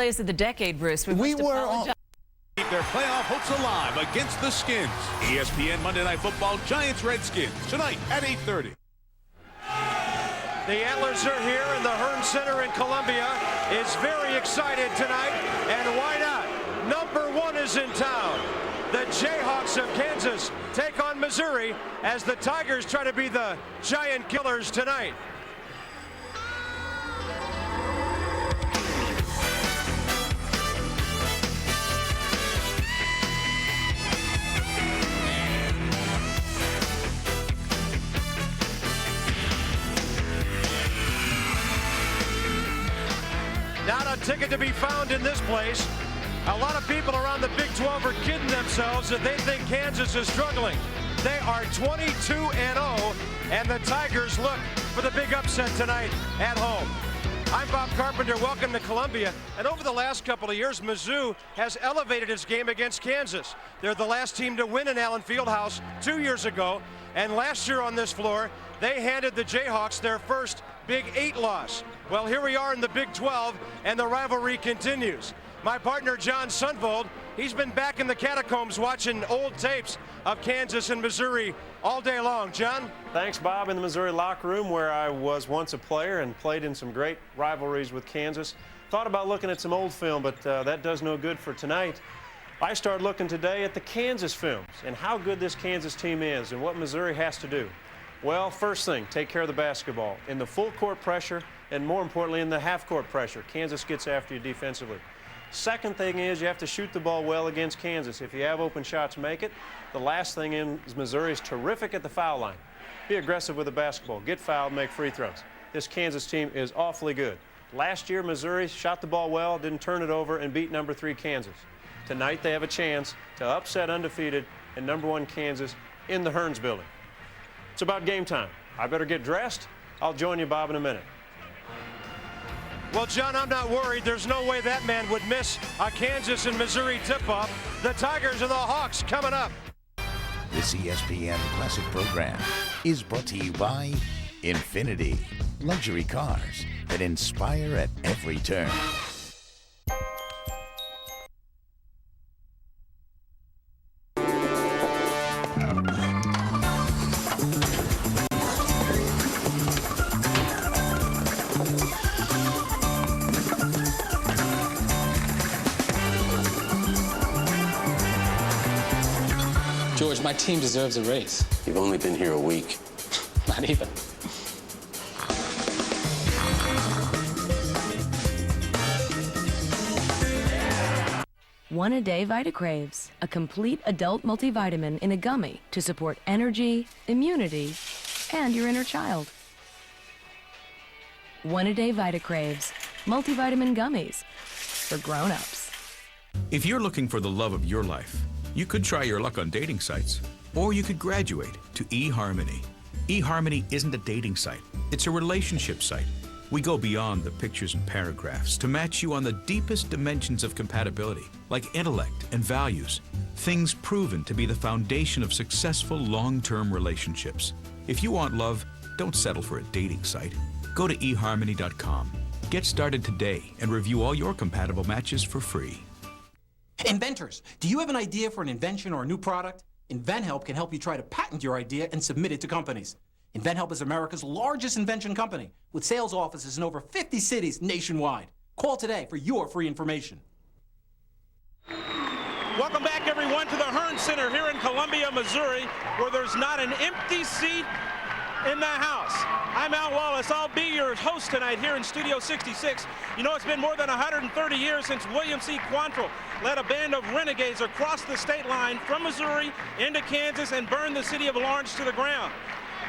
Plays of the decade, Bruce. We were on. Keep their playoff hopes alive against the Skins. ESPN Monday Night Football, Giants-Redskins, tonight at 8:30. The Antlers are here, and the Hearnes Center in Columbia is very excited tonight. And why not? Number 1 is in town. The Jayhawks of Kansas take on Missouri as the Tigers try to be the Giant Killers tonight. Not a ticket to be found in this place. A lot of people around the Big 12 are kidding themselves that they think Kansas is struggling. They are 22-0, and the Tigers look for the big upset tonight at home. I'm Bob Carpenter. Welcome to Columbia. And over the last couple of years, Mizzou has elevated its game against Kansas. They're the last team to win in Allen Fieldhouse 2 years ago. And last year on this floor, they handed the Jayhawks their first Big 8 loss. Well, here we are in the Big 12, and the rivalry continues. My partner, John Sundvold, he's been back in the catacombs watching old tapes of Kansas and Missouri all day long. John? Thanks, Bob. In the Missouri locker room, where I was once a player and played in some great rivalries with Kansas. Thought about looking at some old film, but that does no good for tonight. I started looking today at the Kansas films and how good this Kansas team is and what Missouri has to do. Well, first thing, take care of the basketball. In the full court pressure, and more importantly, in the half court pressure, Kansas gets after you defensively. Second thing is you have to shoot the ball well against Kansas. If you have open shots, make it. The last thing is Missouri is terrific at the foul line. Be aggressive with the basketball. Get fouled, make free throws. This Kansas team is awfully good. Last year, Missouri shot the ball well, didn't turn it over, and beat number 3 Kansas. Tonight, they have a chance to upset undefeated and number 1 Kansas in the Hearnes building. It's about game time. I better get dressed. I'll join you, Bob, in a minute. Well, John, I'm not worried. There's no way that man would miss a Kansas and Missouri tip-off. The Tigers and the Hawks coming up. This ESPN Classic program is brought to you by Infinity, luxury cars that inspire at every turn. George, my team deserves a raise. You've only been here a week. Not even. One a Day VitaCraves, a complete adult multivitamin in a gummy to support energy, immunity, and your inner child. One a Day VitaCraves, multivitamin gummies for grown-ups. If you're looking for the love of your life, you could try your luck on dating sites, or you could graduate to eHarmony. eHarmony isn't a dating site, it's a relationship site. We go beyond the pictures and paragraphs to match you on the deepest dimensions of compatibility, like intellect and values, things proven to be the foundation of successful long-term relationships. If you want love, don't settle for a dating site. Go to eHarmony.com. Get started today and review all your compatible matches for free. Inventors, do you have an idea for an invention or a new product? InventHelp can help you try to patent your idea and submit it to companies. InventHelp is America's largest invention company with sales offices in over 50 cities nationwide. Call today for your free information. Welcome back, everyone, to the Hearnes Center here in Columbia, Missouri, where there's not an empty seat in the house. I'm Al Wallace. I'll be your host tonight here in Studio 66. You know, it's been more than 130 years since William C. Quantrill led a band of renegades across the state line from Missouri into Kansas and burned the city of Lawrence to the ground.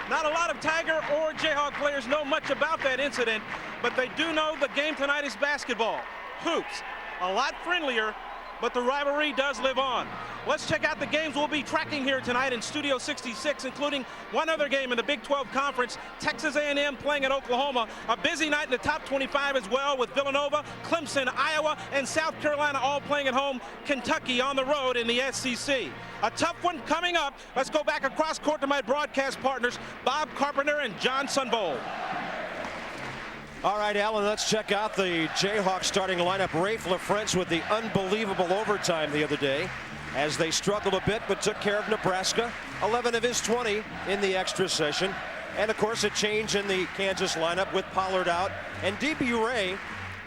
Not a lot of Tiger or Jayhawk players know much about that incident, but they do know the game tonight is basketball. Hoops, a lot friendlier, but the rivalry does live on. Let's check out the games we'll be tracking here tonight in Studio 66, including one other game in the Big 12 Conference, Texas A&M playing at Oklahoma. A busy night in the top 25 as well, with Villanova, Clemson, Iowa, and South Carolina all playing at home. Kentucky on the road in the SEC. A tough one coming up. Let's go back across court to my broadcast partners, Bob Carpenter and John Sundvold. All right, Alan, let's check out the Jayhawks starting lineup. Rafe LaFrentz with the unbelievable overtime the other day as they struggled a bit but took care of Nebraska. 11 of his 20 in the extra session. And, of course, a change in the Kansas lineup with Pollard out. And D.B. Ray,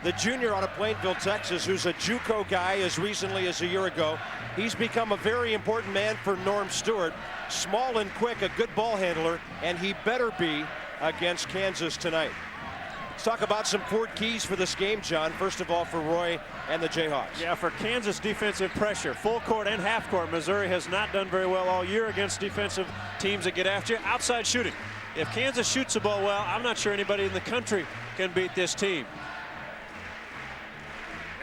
the junior out of Plainfield, Texas, who's a JUCO guy as recently as a year ago. He's become a very important man for Norm Stewart. Small and quick, a good ball handler, and he better be against Kansas tonight. Let's talk about some Ford keys for this game, John. First of all, for Roy and the Jayhawks. Yeah, for Kansas defensive pressure, full court and half court. Missouri has not done very well all year against defensive teams that get after you. Outside shooting. If Kansas shoots the ball well, I'm not sure anybody in the country can beat this team.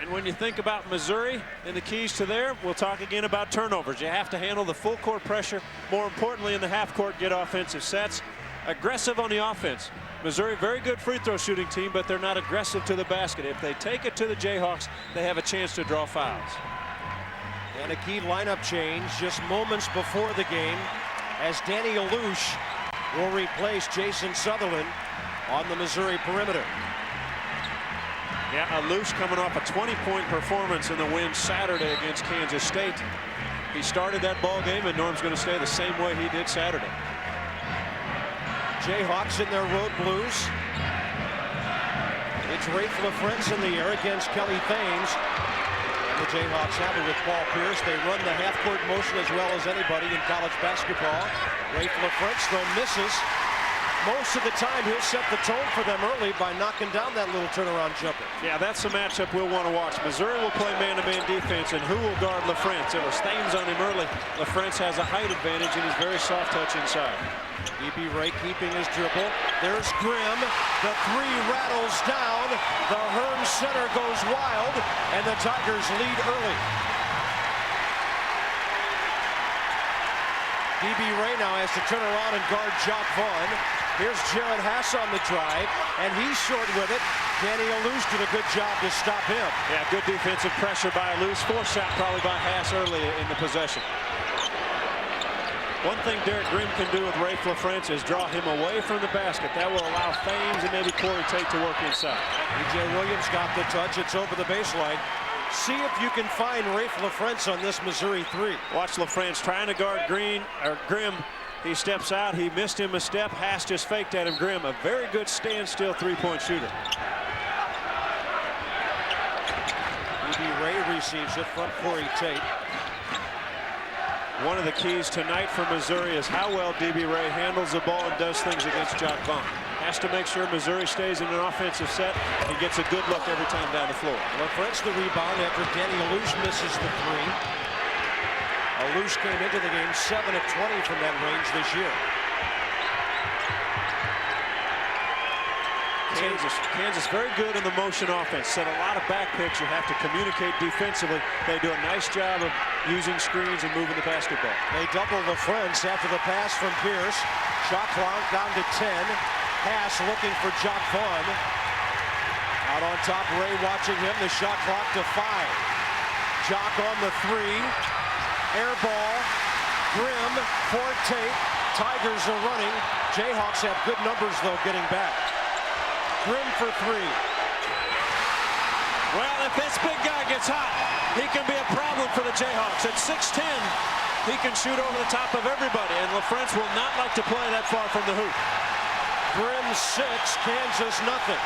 And when you think about Missouri and the keys to there, we'll talk again about turnovers. You have to handle the full court pressure. More importantly, in the half court, get offensive sets. Aggressive on the offense. Missouri, very good free throw shooting team, but they're not aggressive to the basket. If they take it to the Jayhawks, they have a chance to draw fouls. And a key lineup change just moments before the game as Danny Alouche will replace Jason Sutherland on the Missouri perimeter. Yeah, Alouche coming off a 20-point performance in the win Saturday against Kansas State. He started that ball game, and Norm's going to stay the same way he did Saturday. Jayhawks in their road blues. It's Rafe LaFrentz in the air against Kelly Thames. And the Jayhawks have it with Paul Pierce. They run the half-court motion as well as anybody in college basketball. Rafe LaFrentz, though, misses. Most of the time, he'll set the tone for them early by knocking down that little turnaround jumper. Yeah, that's the matchup we'll want to watch. Missouri will play man-to-man defense, and who will guard LaFrentz? It was Thames on him early. LaFrentz has a height advantage, and he's very soft touch inside. D.B. Ray keeping his dribble. There's Grimm. The three rattles down. The Hearnes center goes wild, and the Tigers lead early. D.B. Ray now has to turn around and guard Jock Vaughn. Here's Jared Haas on the drive, and he's short with it. Danny Alouche did a good job to stop him. Yeah, good defensive pressure by Alouche. Forced shot probably by Haas early in the possession. One thing Derek Grimm can do with Rafe LaFrentz is draw him away from the basket. That will allow Thames and maybe Corey Tate to work inside. E.J. Williams got the touch. It's over the baseline. See if you can find Rafe LaFrentz on this Missouri three. Watch LaFrentz trying to guard Grimm. He steps out. He missed him a step. Haas just faked at him. Grimm, a very good standstill three-point shooter. D.B. Ray receives it from Corey Tate. One of the keys tonight for Missouri is how well D.B. Ray handles the ball and does things against Jock Vaughn. Has to make sure Missouri stays in an offensive set and gets a good look every time down the floor. LaFrentz the rebound after Danny Alouche misses the three. Alouche came into the game 7 of 20 from that range this year. Kansas very good in the motion offense. Set a lot of back picks. You have to communicate defensively. They do a nice job of using screens and moving the basketball. They double LaFrentz after the pass from Pierce. Shot clock down to 10. Pass looking for Jock Vaughn. Out on top, Ray watching him. The shot clock to 5. Jock on the three. Air ball. Grimm for Tate. Tigers are running. Jayhawks have good numbers, though, getting back. Grimm for three. Well, if this big guy gets hot, he can be a problem for the Jayhawks. At 6'10", he can shoot over the top of everybody, and LaFrentz will not like to play that far from the hoop. Grimm 6, Kansas nothing.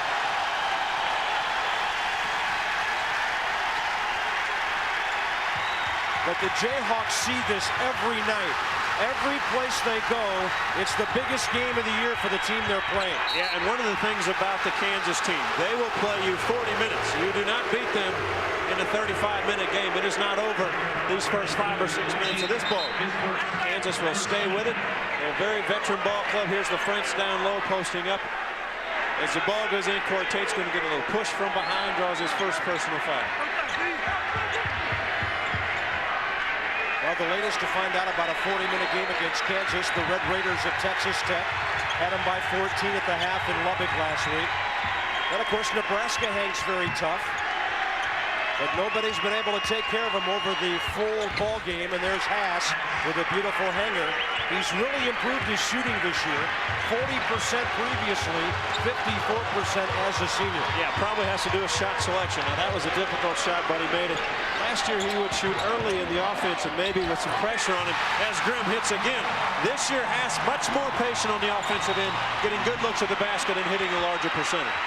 But the Jayhawks see this every night. Every place they go, it's the biggest game of the year for the team they're playing. Yeah, and one of the things about the Kansas team, they will play you 40 minutes. You do not beat them in a 35-minute game. It is not over these first 5 or 6 minutes of this ball. Kansas will stay with it. They're a very veteran ball club. Here's LaFrentz down low, posting up. As the ball goes in, Corey Tate's going to get a little push from behind, draws his first personal foul. Well, the latest to find out about a 40-minute game against Kansas, the Red Raiders of Texas Tech had them by 14 at the half in Lubbock last week. Then, of course, Nebraska hangs very tough. but nobody's been able to take care of him over the full ball game. And there's Haas with a beautiful hanger. He's really improved his shooting this year. 40% previously, 54% as a senior. Yeah, probably has to do with shot selection. Now, that was a difficult shot, but he made it. Last year, he would shoot early in the offense and maybe with some pressure on him as Grimm hits again. This year, Haas much more patient on the offensive end, getting good looks at the basket and hitting a larger percentage.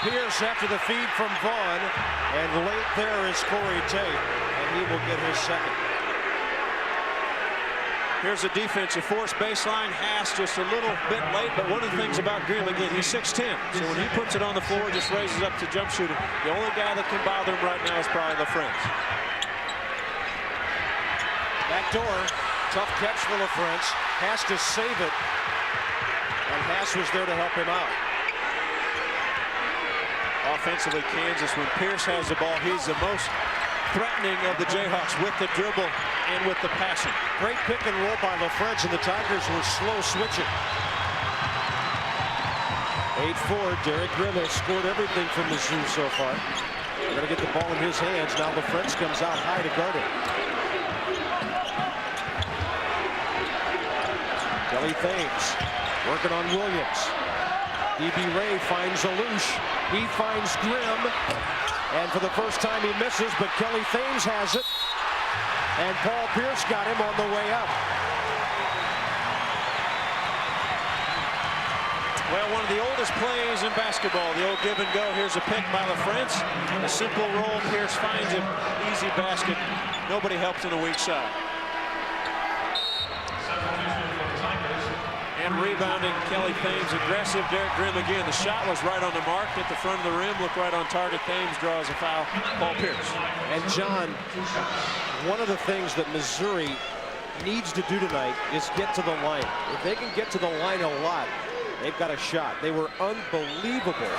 Pierce after the feed from Vaughn, and late there is Corey Tate, and he will get his second. Here's a defensive force baseline. Haas just a little bit late, but one of the things about Grimm, again, he's 6'10", so when he puts it on the floor, just raises up to jump shooting. The only guy that can bother him right now is probably LaFrentz. Back door, tough catch for LaFrentz. Has to save it, and Haas was there to help him out. Offensively, Kansas, when Pierce has the ball, he's the most threatening of the Jayhawks with the dribble and with the passing. Great pick and roll by LaFrentz, and the Tigers were slow switching. 8-4, Derek Grimm has scored everything from Mizzou so far. They're going to get the ball in his hands. Now LaFrentz comes out high to guard it. Kelly Thames working on Williams. D.B. Ray finds Alouche. He finds Grimm. And for the first time he misses, but Kelly Thames has it. And Paul Pierce got him on the way up. Well, one of the oldest plays in basketball, the old give and go. Here's a pick by LaFrentz. A simple roll, Pierce finds him. Easy basket. Nobody helps on the weak side. And rebounding, Kelly Thames, aggressive. Derek Grimm again. The shot was right on the mark, hit the front of the rim, looked right on target. Thames draws a foul. Paul Pierce. And John, one of the things that Missouri needs to do tonight is get to the line. If they can get to the line a lot, they've got a shot. They were unbelievable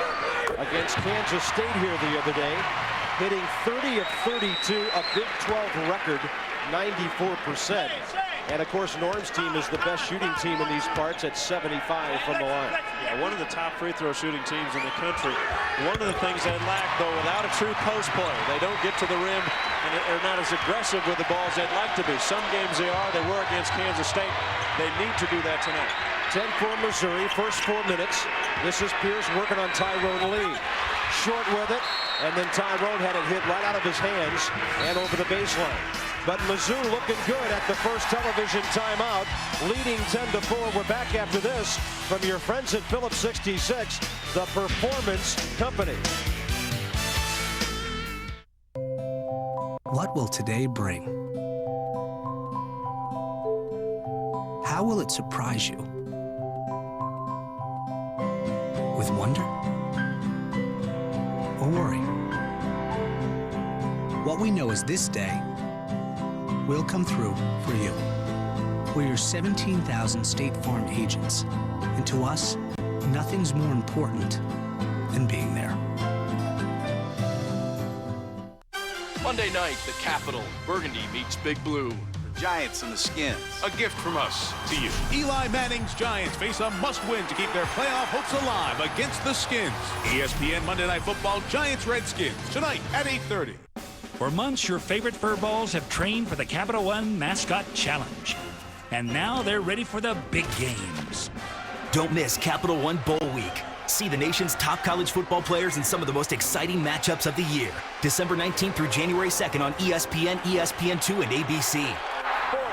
against Kansas State here the other day, hitting 30 of 32, a Big 12 record, 94%. And of course, Norm's team is the best shooting team in these parts at 75 from the line. Yeah, one of the top free throw shooting teams in the country. One of the things they lack, though, without a true post play, they don't get to the rim and they're not as aggressive with the balls they'd like to be. Some games they are. They were against Kansas State. They need to do that tonight. 10-4 Missouri, first 4 minutes. This is Pierce working on Tyrone Lee. Short with it, and then Tyrone had it hit right out of his hands and over the baseline. But Mizzou looking good at the first television timeout, leading 10-4. We're back after this from your friends at Phillips 66, the Performance Company. What will today bring? How will it surprise you? With wonder? Or worry? What we know is this day will come through for you. We're your 17,000 State Farm agents, and to us, nothing's more important than being there. Monday night, the Capitol, Burgundy meets Big Blue. The Giants and the Skins. A gift from us to you. Eli Manning's Giants face a must-win to keep their playoff hopes alive against the Skins. ESPN Monday Night Football, Giants-Redskins, tonight at 8:30. For months, your favorite furballs have trained for the Capital One Mascot Challenge. And now they're ready for the big games. Don't miss Capital One Bowl Week. See the nation's top college football players in some of the most exciting matchups of the year. December 19th through January 2nd on ESPN, ESPN2, and ABC. 40,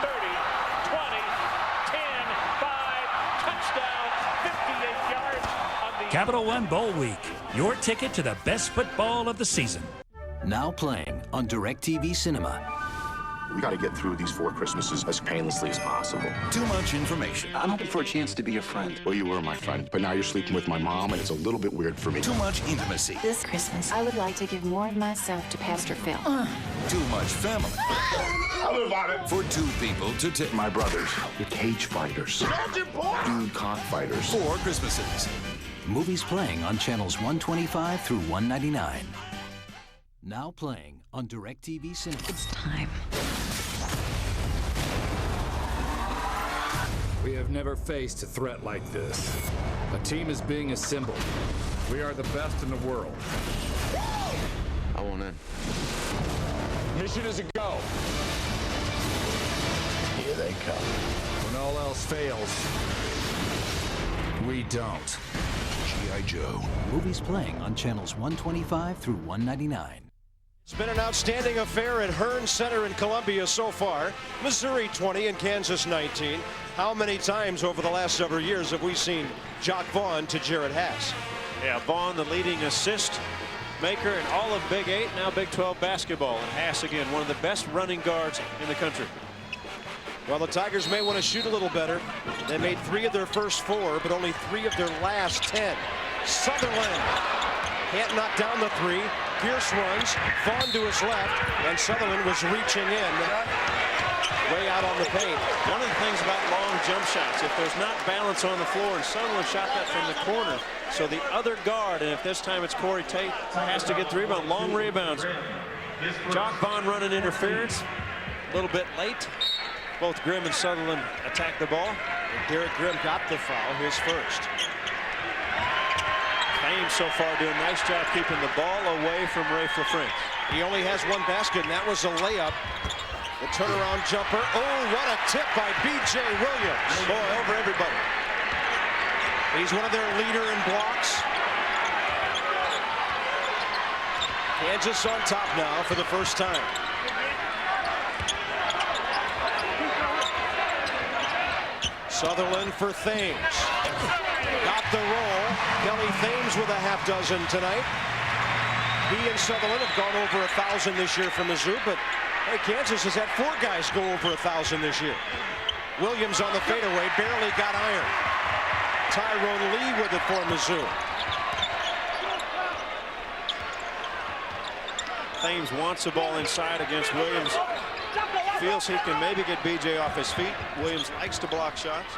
30, 20, 10, 5, touchdown, 58 yards. On the Capital One Bowl Week, your ticket to the best football of the season. Now playing on DirecTV Cinema. We got to get through these 4 Christmases as painlessly as possible. Too much information. I'm hoping for a chance to be your friend. Well, you were my friend, but now you're sleeping with my mom, and it's a little bit weird for me. Too much intimacy. This Christmas, I would like to give more of myself to Pastor Phil. Too much family. For 2 people to take. My brothers, the cage fighters. Dude cockfighters. 4 Christmases. Movies playing on channels 125 through 199. Now playing on DirecTV Cinema. It's time. We have never faced a threat like this. A team is being assembled. We are the best in the world. I want in. Mission is a go. Here they come. When all else fails, we don't. G.I. Joe. Movies playing on channels 125 through 199. It's been an outstanding affair at Hearnes Center in Columbia so far. Missouri 20 and Kansas 19. How many times over the last several years have we seen Jock Vaughn to Jared Haas? Yeah, Vaughn, the leading assist maker in all of Big 8, now Big 12 basketball. And Haas, again, one of the best running guards in the country. Well, the Tigers may want to shoot a little better. They made 3 of their first 4, but only 3 of their last 10. Sutherland can't knock down the 3. Pierce runs, Vaughn to his left, and Sutherland was reaching in way out on the paint. One of the things about long jump shots, if there's not balance on the floor, and Sutherland shot that from the corner, so the other guard, and if this time it's Corey Tate, has to get the rebound. Long rebounds. Jock Vaughn running interference, a little bit late. Both Grimm and Sutherland attacked the ball. And Derek Grimm got the foul, his first. Thames so far doing a nice job keeping the ball away from Ray LaFrance. He only has 1 basket, and that was a layup. The turnaround jumper. Oh, what a tip by B.J. Williams. Boy, over everybody. He's one of their leader in blocks. Kansas on top now for the first time. Sutherland for Thames. Got the roll. Kelly Thames with a half dozen tonight. He and Sutherland have gone over 1,000 this year for Mizzou, but hey, Kansas has had 4 guys go over 1,000 this year. Williams on the fadeaway, barely got iron. Tyrone Lee with it for Mizzou. Thames wants the ball inside against Williams. Feels he can maybe get BJ off his feet. Williams likes to block shots.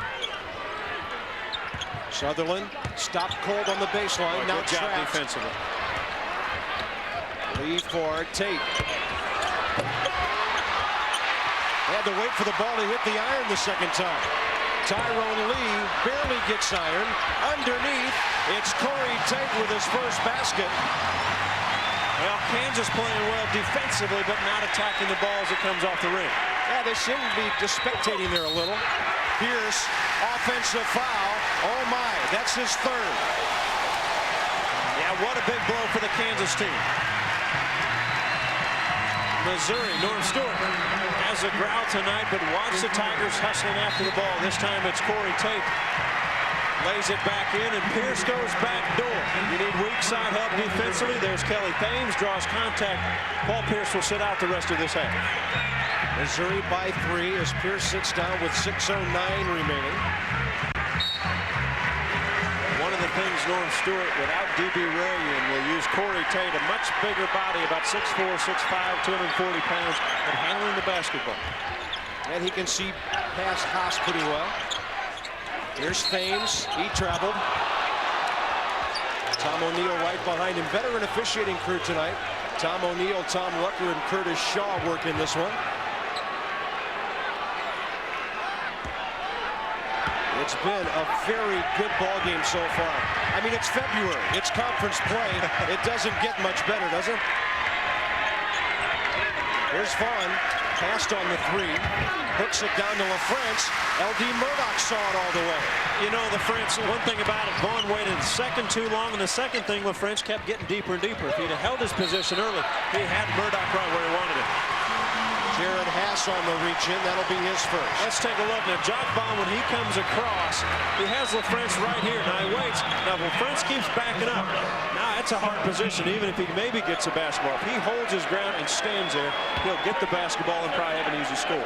Sutherland stopped cold on the baseline. Now good job trapped defensively. Lee for Tate. They had to wait for the ball to hit the iron the second time. Tyrone Lee barely gets iron. Underneath, it's Corey Tate with his first basket. Well, Kansas playing well defensively, but not attacking the ball as it comes off the rim. Yeah, they seem to be just spectating there a little. Pierce, offensive foul. Oh my, that's his 3rd. Yeah, what a big blow for the Kansas team. Missouri, Norm Stewart has a growl tonight, but watch the Tigers hustling after the ball. This time it's Corey Tate. Lays it back in, and Pierce goes back door. You need weak side help defensively. There's Kelly Thames, draws contact. Paul Pierce will sit out the rest of this half. Missouri by 3 as Pierce sits down with 6:09 remaining. One of the things Norm Stewart, without D.B. Rayan, will use Corey Tate, a much bigger body, about 6'4", 6'5", 240 pounds, but handling the basketball. And he can see past Haas pretty well. Here's Thames. He traveled. Tom O'Neill right behind him. Veteran officiating crew tonight. Tom O'Neill, Tom Rucker, and Curtis Shaw working this one. It's been a very good ball game so far. I mean, it's February. It's conference play. It doesn't get much better, does it? Here's Vaughn. Passed on the 3. Hooks it down to LaFrance. L.D. Murdoch saw it all the way. You know, LaFrance, one thing about it, Vaughn waited a second too long, and the second thing, LaFrance kept getting deeper and deeper. If he'd have held his position early, he had Murdoch right where he wanted it. Jared Haas on the reach in. That'll be his first. Let's take a look. Now, Jock Vaughn, when he comes across, he has LaFrance right here. Now, he waits. Now, LaFrance keeps backing up. Now, that's a hard position, even if he maybe gets a basketball. If he holds his ground and stands there, he'll get the basketball and probably have an easy score.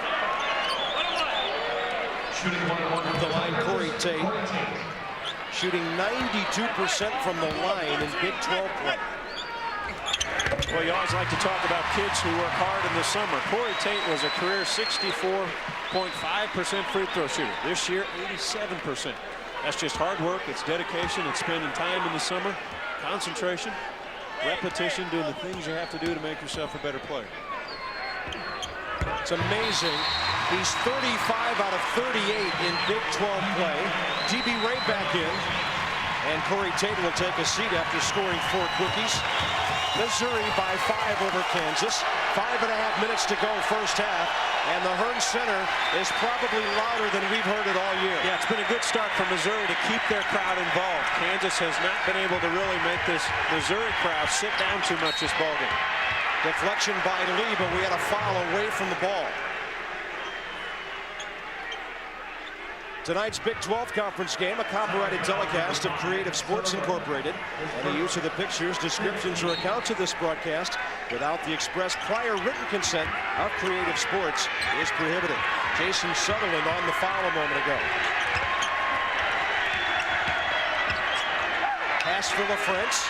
Shooting the line, Corey Tate. Shooting 92% from the line in Big 12 play. Well, you always like to talk about kids who work hard in the summer. Corey Tate was a career 64.5% free throw shooter. This year, 87%. That's just hard work. It's dedication. It's spending time in the summer. Concentration, repetition, doing the things you have to do to make yourself a better player. It's amazing. He's 35 out of 38 in Big 12 play. D.B. Ray back in. And Corey Tate will take a seat after scoring 4 quickies. Missouri by 5 over Kansas. 5.5 minutes to go first half. And the Hearnes Center is probably louder than we've heard it all year. Yeah, it's been a good start for Missouri to keep their crowd involved. Kansas has not been able to really make this Missouri crowd sit down too much this ballgame. Deflection by Lee, but we had a foul away from the ball. Tonight's Big 12 conference game, a copyrighted telecast of Creative Sports Incorporated. Any use of the pictures, descriptions, or accounts of this broadcast without the express prior written consent of Creative Sports is prohibited. Jason Sutherland on the foul a moment ago. Pass for LaFrance.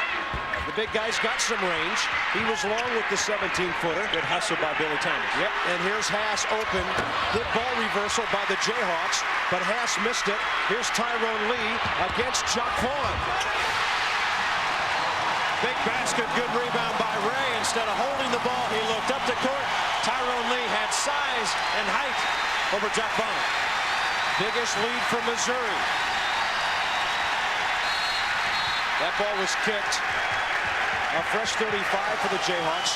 The big guy's got some range. He was long with the 17-footer. Good hustle by Billy Thomas. Yep, and here's Haas open. Good ball reversal by the Jayhawks, but Haas missed it. Here's Tyrone Lee against Chuck Vaughn. Big basket, good rebound by Ray. Instead of holding the ball, he looked up to court. Tyrone Lee had size and height over Chuck Vaughn. Biggest lead for Missouri. That ball was kicked. A fresh 35 for the Jayhawks.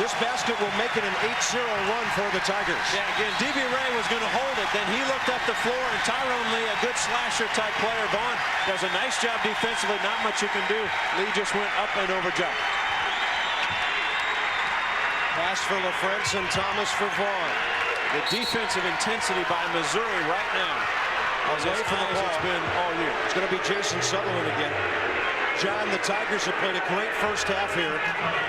This basket will make it an 8-0 run for the Tigers. Yeah, again, D.B. Ray was going to hold it. Then he looked up the floor, and Tyrone Lee, a good slasher-type player. Vaughn does a nice job defensively. Not much you can do. Lee just went up and over Chuck. Pass for LaFrance and Thomas for Vaughn. The defensive intensity by Missouri right now is as high as it's been all year. It's going to be Jason Sutherland again. John, the Tigers have played a great first half here,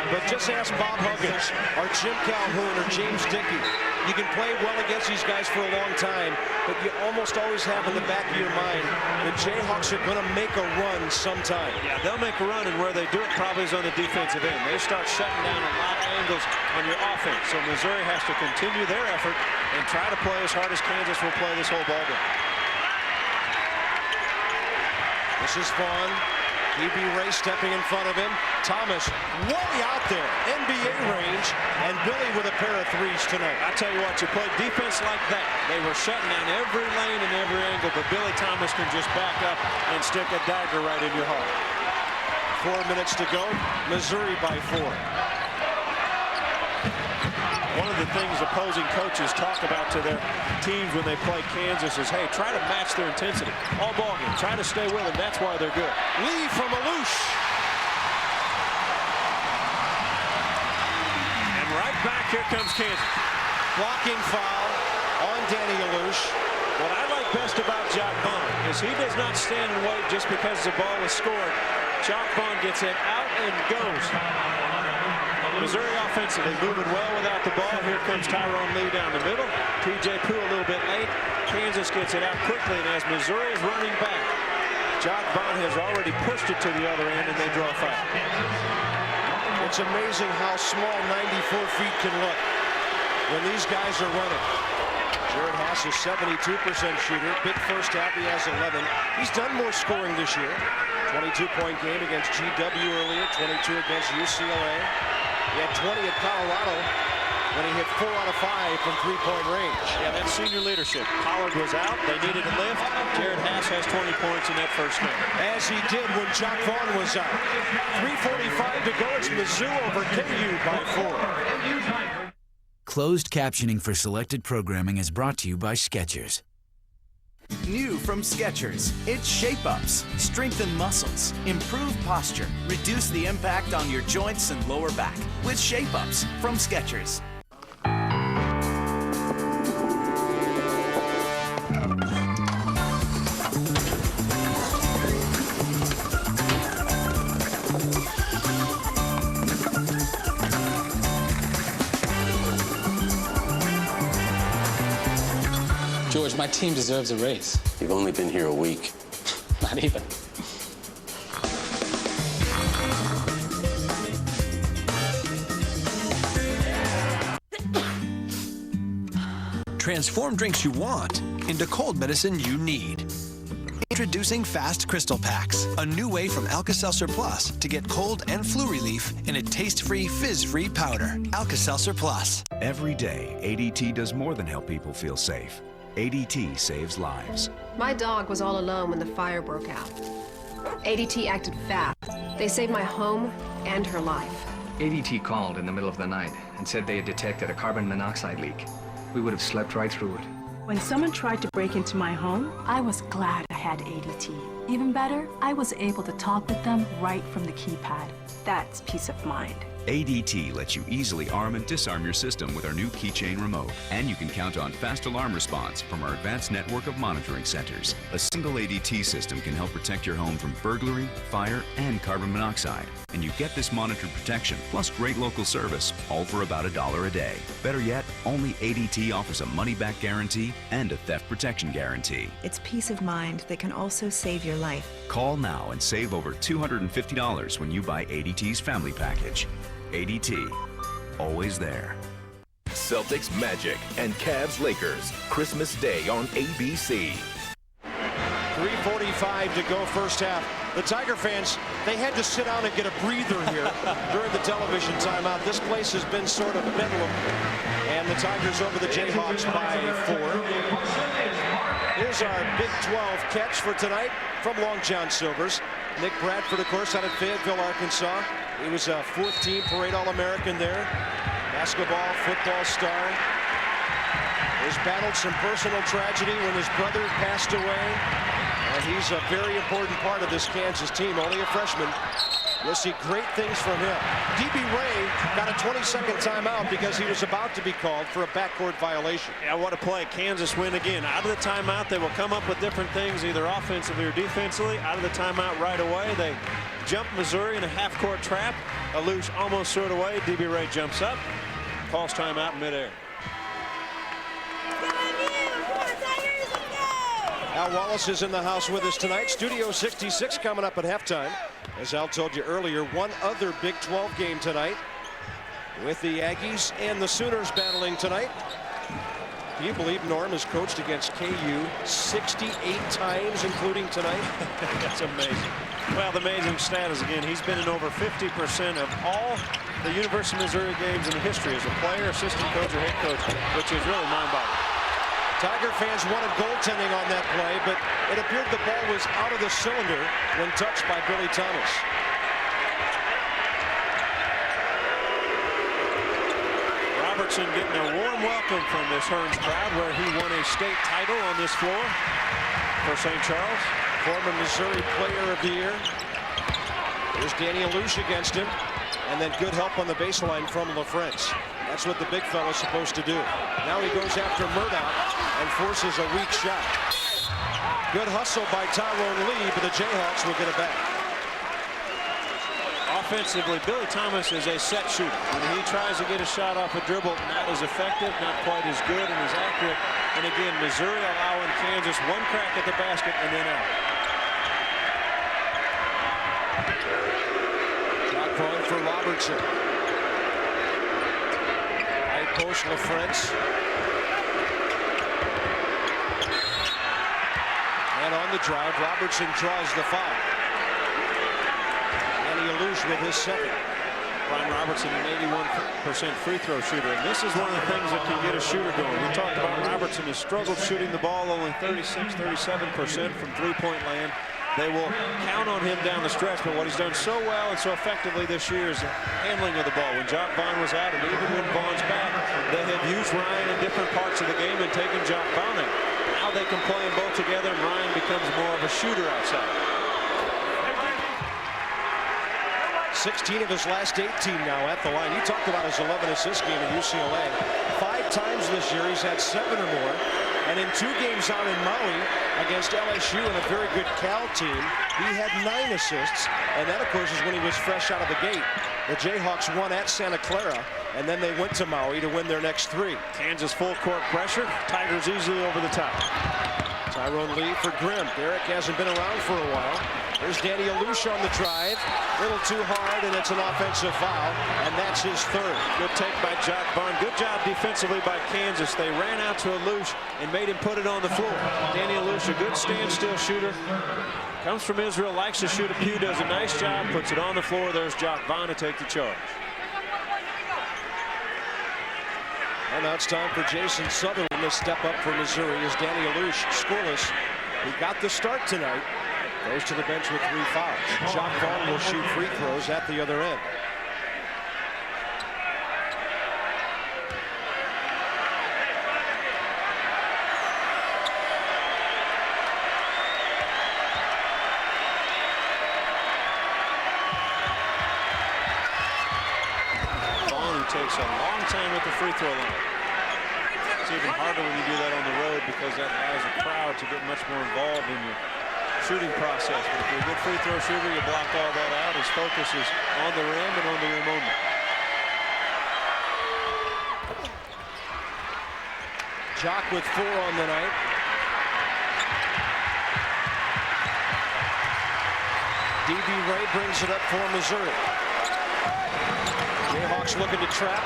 but just ask Bob Huggins or Jim Calhoun or James Dickey. You can play well against these guys for a long time, but you almost always have in the back of your mind the Jayhawks are going to make a run sometime. Yeah, they'll make a run, and where they do it probably is on the defensive end. They start shutting down a lot of angles on your offense, so Missouri has to continue their effort and try to play as hard as Kansas will play this whole ballgame. This is Vaughn. D.B. Ray stepping in front of him. Thomas way out there, NBA range, and Billy with a pair of threes tonight. I tell you what, you play defense like that. They were shutting down every lane and every angle, but Billy Thomas can just back up and stick a dagger right in your heart. 4 minutes to go. Missouri by 4. One of the things opposing coaches talk about to their teams when they play Kansas is, hey, try to match their intensity. All ball game, try to stay with them. That's why they're good. Lee from Alouche. And right back, here comes Kansas. Blocking foul on Danny Alouche. What I like best about Jock Vaughn is he does not stand and wait just because the ball is scored. Jock Vaughn gets it out and goes. Missouri offensively moving well without the ball. Here comes Tyrone Lee down the middle. T.J. Pooh a little bit late. Kansas gets it out quickly, and as Missouri is running back, Jock Vaughn has already pushed it to the other end, and they draw a foul. It's amazing how small 94 feet can look when these guys are running. Jared Haas is 72% shooter. Big first half, he has 11. He's done more scoring this year. 22-point game against GW earlier, 22 against UCLA. He had 20 at Colorado when he hit 4 out of 5 from three-point range. Yeah, that's senior leadership. Pollard was out. They needed a lift. Jared Haas has 20 points in that first game. As he did when Jock Vaughn was out. 3:45 to go. It's Mizzou over KU by 4. Closed captioning for selected programming is brought to you by Skechers. New from Skechers, it's Shape-Ups. Strengthen muscles, improve posture, reduce the impact on your joints and lower back with Shape-Ups from Skechers. George, my team deserves a raise. You've only been here a week. Not even. Transform drinks you want into cold medicine you need. Introducing Fast Crystal Packs, a new way from Alka-Seltzer Plus to get cold and flu relief in a taste-free, fizz-free powder. Alka-Seltzer Plus. Every day, ADT does more than help people feel safe. ADT saves lives. My dog was all alone when the fire broke out. ADT acted fast. They saved my home and her life. ADT called in the middle of the night and said they had detected a carbon monoxide leak. We would have slept right through it. When someone tried to break into my home, I was glad I had ADT. Even better, I was able to talk with them right from the keypad. That's peace of mind. ADT lets you easily arm and disarm your system with our new keychain remote. And you can count on fast alarm response from our advanced network of monitoring centers. A single ADT system can help protect your home from burglary, fire, and carbon monoxide. And you get this monitored protection plus great local service, all for about $1 a day. Better yet, only ADT offers a money-back guarantee and a theft protection guarantee. It's peace of mind that can also save your life. Call now and save over $250 when you buy ADT's family package. ADT, always there. Celtics Magic and Cavs Lakers, Christmas Day on ABC. 3:45 to go first half. The Tiger fans, they had to sit down and get a breather here during the television timeout. This place has been sort of bedlam. And the Tigers over the Jayhawks by 4. Here's our Big 12 catch for tonight from Long John Silver's. Nick Bradford, of course, out of Fayetteville, Arkansas. He was a 4th team parade All-American there. Basketball, football star. He's battled some personal tragedy when his brother passed away. And he's a very important part of this Kansas team, only a freshman. You'll see great things from him. D.B. Ray got a 20-second timeout because he was about to be called for a backcourt violation. Yeah, what a play. Kansas win again. Out of the timeout, they will come up with different things, either offensively or defensively. Out of the timeout right away, they jump Missouri in a half-court trap. Alouche almost threw it away. D.B. Ray jumps up, calls timeout in midair. Al Wallace is in the house with us tonight. Studio 66 coming up at halftime. As Al told you earlier, one other Big 12 game tonight with the Aggies and the Sooners battling tonight. Do you believe Norm has coached against KU 68 times, including tonight? That's amazing. Well, the amazing stat is, again, he's been in over 50% of all the University of Missouri games in the history as a player, assistant coach, or head coach, which is really mind-boggling. Tiger fans wanted goaltending on that play, but it appeared the ball was out of the cylinder when touched by Billy Thomas. Robertson getting a warm welcome from this Hearnes crowd, where he won a state title on this floor for St. Charles. Former Missouri Player of the Year. There's Danny Alouche against him, and then good help on the baseline from LaFrance. That's what the big fella's supposed to do. Now he goes after Murdoch and forces a weak shot. Good hustle by Tyrone Lee, but the Jayhawks will get it back. Offensively, Billy Thomas is a set shooter. When he tries to get a shot off a dribble, not as effective, not quite as good and as accurate. And again, Missouri allowing Kansas one crack at the basket and then out. Shot point for Robertson. Right post LaFrance. And on the drive, Robertson draws the foul. Danny Alouche with his second. Brian Robertson, an 81% free throw shooter. And this is one of the things that can get a shooter going. We talked about Robertson has struggled shooting the ball, only 36-37% from three-point land. They will count on him down the stretch, but what he's done so well and so effectively this year is handling of the ball. When Jock Vaughn was out, and even when Vaughn's back, they have used Ryan in different parts of the game and taken Jock Vaughn out. Now they can play them both together, and Ryan becomes more of a shooter outside. 16 of his last 18 now at the line. You talked about his 11 assist game at UCLA. 5 times this year he's had 7 or more. And in 2 games out in Maui against LSU and a very good Cal team, he had 9 assists. And that, of course, is when he was fresh out of the gate. The Jayhawks won at Santa Clara, and then they went to Maui to win their next 3. Kansas full court pressure. Tigers easily over the top. Tyrone Lee for Grimm. Derek hasn't been around for a while. There's Danny Alouche on the drive. A little too hard, and it's an offensive foul, and that's his 3rd. Good take by Jock Vaughn. Good job defensively by Kansas. They ran out to Alouche and made him put it on the floor. Danny Alouche, a good standstill shooter. Comes from Israel, likes to shoot. Pugh does a nice job, puts it on the floor. There's Jock Vaughn to take the charge. And now it's time for Jason Sutherland to step up for Missouri as Danny Alouche, scoreless. He got the start tonight. Goes to the bench with 3 fouls. Jock Vaughn will shoot free throws at the other end. free throw line. It's even harder when you do that on the road because that allows a crowd to get much more involved in your shooting process. But if you're a good free throw shooter, you block all that out. His focus is on the rim and on the rim only. Jock with 4 on the night. D.B. Ray brings it up for Missouri. Jayhawks looking to trap.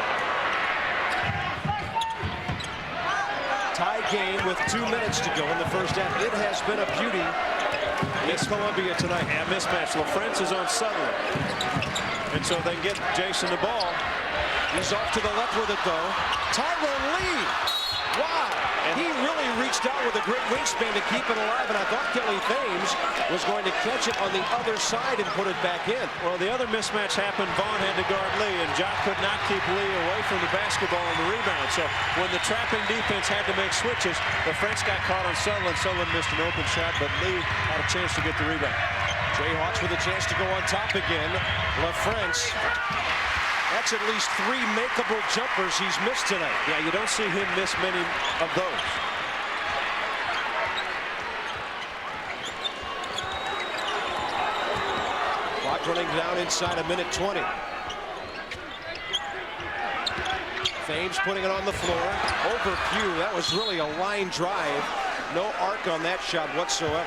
Tie game with 2 minutes to go in the first half. It has been a beauty in Columbia tonight. Yeah, mismatch. LaFrance is on Sutherland. And so they get Jason the ball. He's off to the left with it, though. Tyrone Lee. Wow. And he really reached out with a great wingspan to keep it alive, and I thought Kelly Thames was going to catch it on the other side and put it back in. Well, the other mismatch happened. Vaughn had to guard Lee, and Jock could not keep Lee away from the basketball on the rebound. So when the trapping defense had to make switches, the French got caught on Sutherland. Sutherland missed an open shot, but Lee had a chance to get the rebound. Jayhawks with a chance to go on top again. LaFrance. That's at least 3 makeable jumpers he's missed tonight. Yeah, you don't see him miss many of those. Clock running down inside a minute 20. Thames putting it on the floor. Over Pugh. That was really a line drive. No arc on that shot whatsoever.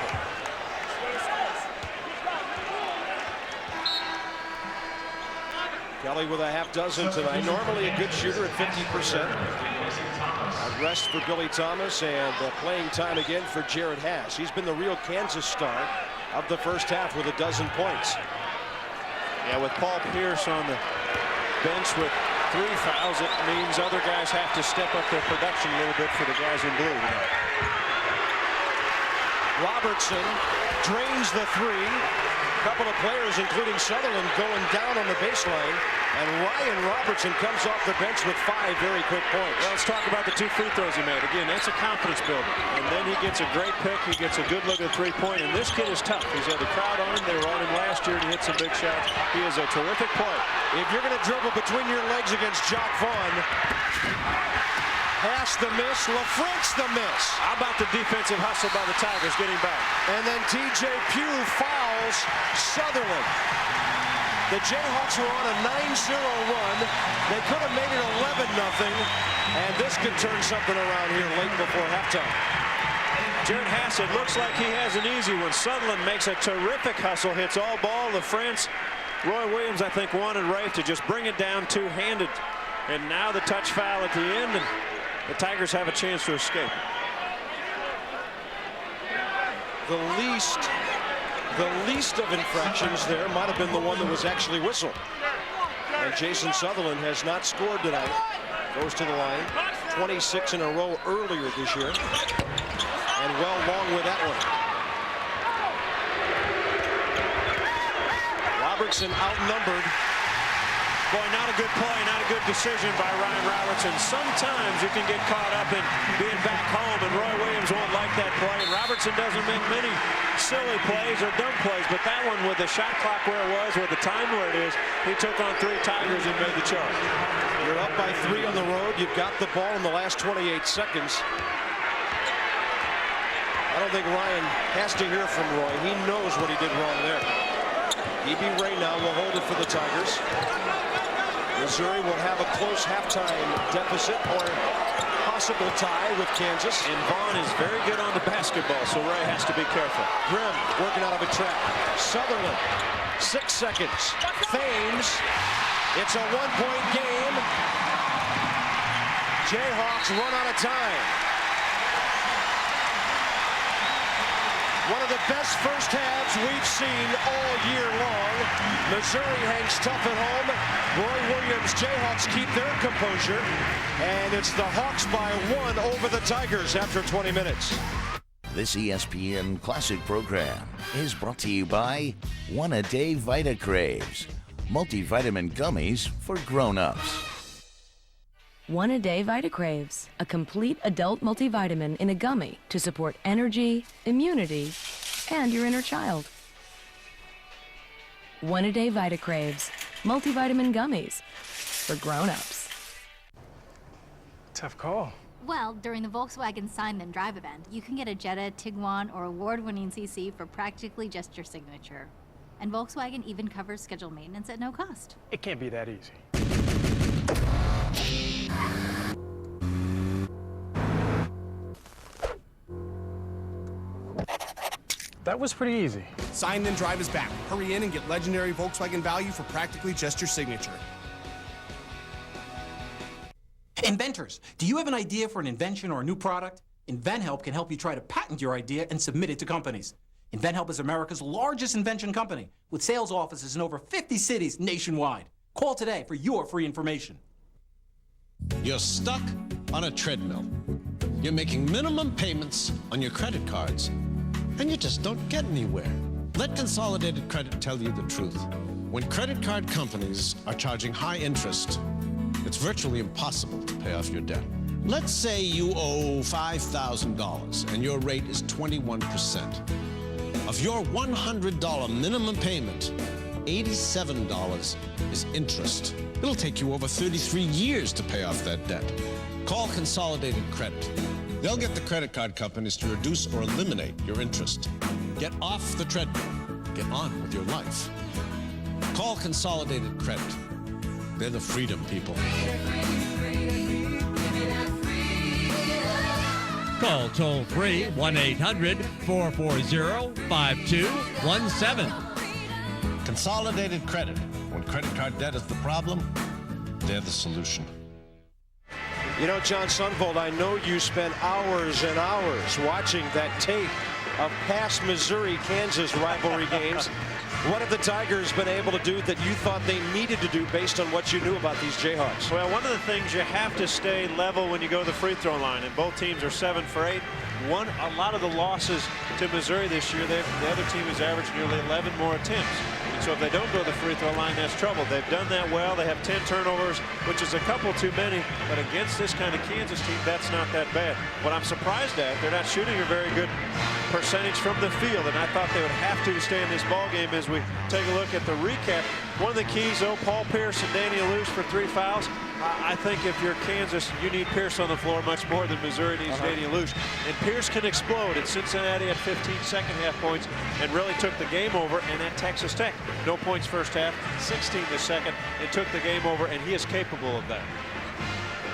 Kelly with a half dozen tonight. Normally a good shooter at 50%. A rest for Billy Thomas and playing time again for Jared Haas. He's been the real Kansas star of the first half with 12 points. Yeah, with Paul Pierce on the bench with 3 fouls, it means other guys have to step up their production a little bit for the guys in blue tonight. Robertson drains the 3. A couple of players, including Sutherland, going down on the baseline. And Ryan Robertson comes off the bench with 5 very quick points. Well, let's talk about the 2 free throws he made. Again, that's a confidence builder. And then he gets a great pick. He gets a good look at 3-point. And this kid is tough. He's had the crowd on him. They were on him last year, and he hit some big shots. He is a terrific player. If you're going to dribble between your legs against Jock Vaughn, Haas the miss, LaFrance the miss. How about the defensive hustle by the Tigers getting back? And then T.J. Pugh fouls Sutherland. The Jayhawks were on a 9-0 run. They could have made it 11-0. And this could turn something around here late before halftime. Jared Haas, it looks like he has an easy one. Sutherland makes a terrific hustle, hits all ball. LaFrance, Roy Williams, I think, wanted Rafe to just bring it down two-handed. And now the touch foul at the end, and the Tigers have a chance to escape. The least of infractions there might have been the one that was actually whistled. And Jason Sutherland has not scored tonight. Goes to the line. 26 in a row earlier this year. And well long with that one. Robertson outnumbered. Boy, not a good play, not a good decision by Ryan Robertson. Sometimes you can get caught up in being back home, and Roy Williams won't like that play. And Robertson doesn't make many silly plays or dumb plays, but that one with the shot clock where it was, with the time where it is, he took on 3 Tigers and made the charge. You're up by 3 on the road. You've got the ball in the last 28 seconds. I don't think Ryan has to hear from Roy. He knows what he did wrong there. E.B. Ray now will hold it for the Tigers. Missouri will have a close halftime deficit or possible tie with Kansas. And Vaughn is very good on the basketball, so Ray has to be careful. Grimm working out of a trap. Sutherland, 6 seconds. Thames, it's a 1-point game. Jayhawks run out of time. One of the best first halves we've seen all year long. Missouri hangs tough at home. Roy Williams, Jayhawks keep their composure. And it's the Hawks by 1 over the Tigers after 20 minutes. This ESPN Classic program is brought to you by One-A-Day Vita Craves, multivitamin gummies for grown-ups. One-A-Day Vita Craves, a complete adult multivitamin in a gummy to support energy, immunity, and your inner child. One-A-Day Vita Craves, multivitamin gummies for grown-ups. Tough call. Well, during the Volkswagen Sign Then Drive event, you can get a Jetta, Tiguan, or award-winning CC for practically just your signature. And Volkswagen even covers scheduled maintenance at no cost. It can't be that easy. That was pretty easy. Sign Then Drive is back. Hurry in and get legendary Volkswagen value for practically just your signature. Inventors, do you have an idea for an invention or a new product? InventHelp can help you try to patent your idea and submit it to companies. InventHelp is America's largest invention company with sales offices in over 50 cities nationwide. Call today for your free information. You're stuck on a treadmill. You're making minimum payments on your credit cards, and you just don't get anywhere. Let Consolidated Credit tell you the truth. When credit card companies are charging high interest, it's virtually impossible to pay off your debt. Let's say you owe $5,000 and your rate is 21%. Of your $100 minimum payment, $87 is interest. It'll take you over 33 years to pay off that debt. Call Consolidated Credit. They'll get the credit card companies to reduce or eliminate your interest. Get off the treadmill. Get on with your life. Call Consolidated Credit. They're the freedom people. Call toll-free 1-800-440-5217. Consolidated Credit. When credit card debt is the problem, they're the solution. You know, John Sunvold, I know you spent hours and hours watching that tape of past Missouri-Kansas rivalry games. What have the Tigers been able to do that you thought they needed to do based on what you knew about these Jayhawks? Well, one of the things you have to stay level when you go to the free throw line, and both teams are 7 for 8. A lot of the losses to Missouri this year, the other team has averaged nearly 11 more attempts. And so if they don't go to the free throw line, that's trouble. They've done that well. They have 10 turnovers, which is a couple too many. But against this kind of Kansas team, that's not that bad. What I'm surprised at, they're not shooting a very good percentage from the field, and I thought they would have to stay in this ball game. As we take a look at the recap, one of the keys, Paul Pierce and Danny Allouche for 3 fouls. I think if you're Kansas, you need Pierce on the floor much more than Missouri needs Danny Allouche. And Pierce can explode. At Cincinnati at 15 second half points and really took the game over. And at Texas Tech, no points first half, 16 the second, and took the game over, and he is capable of that.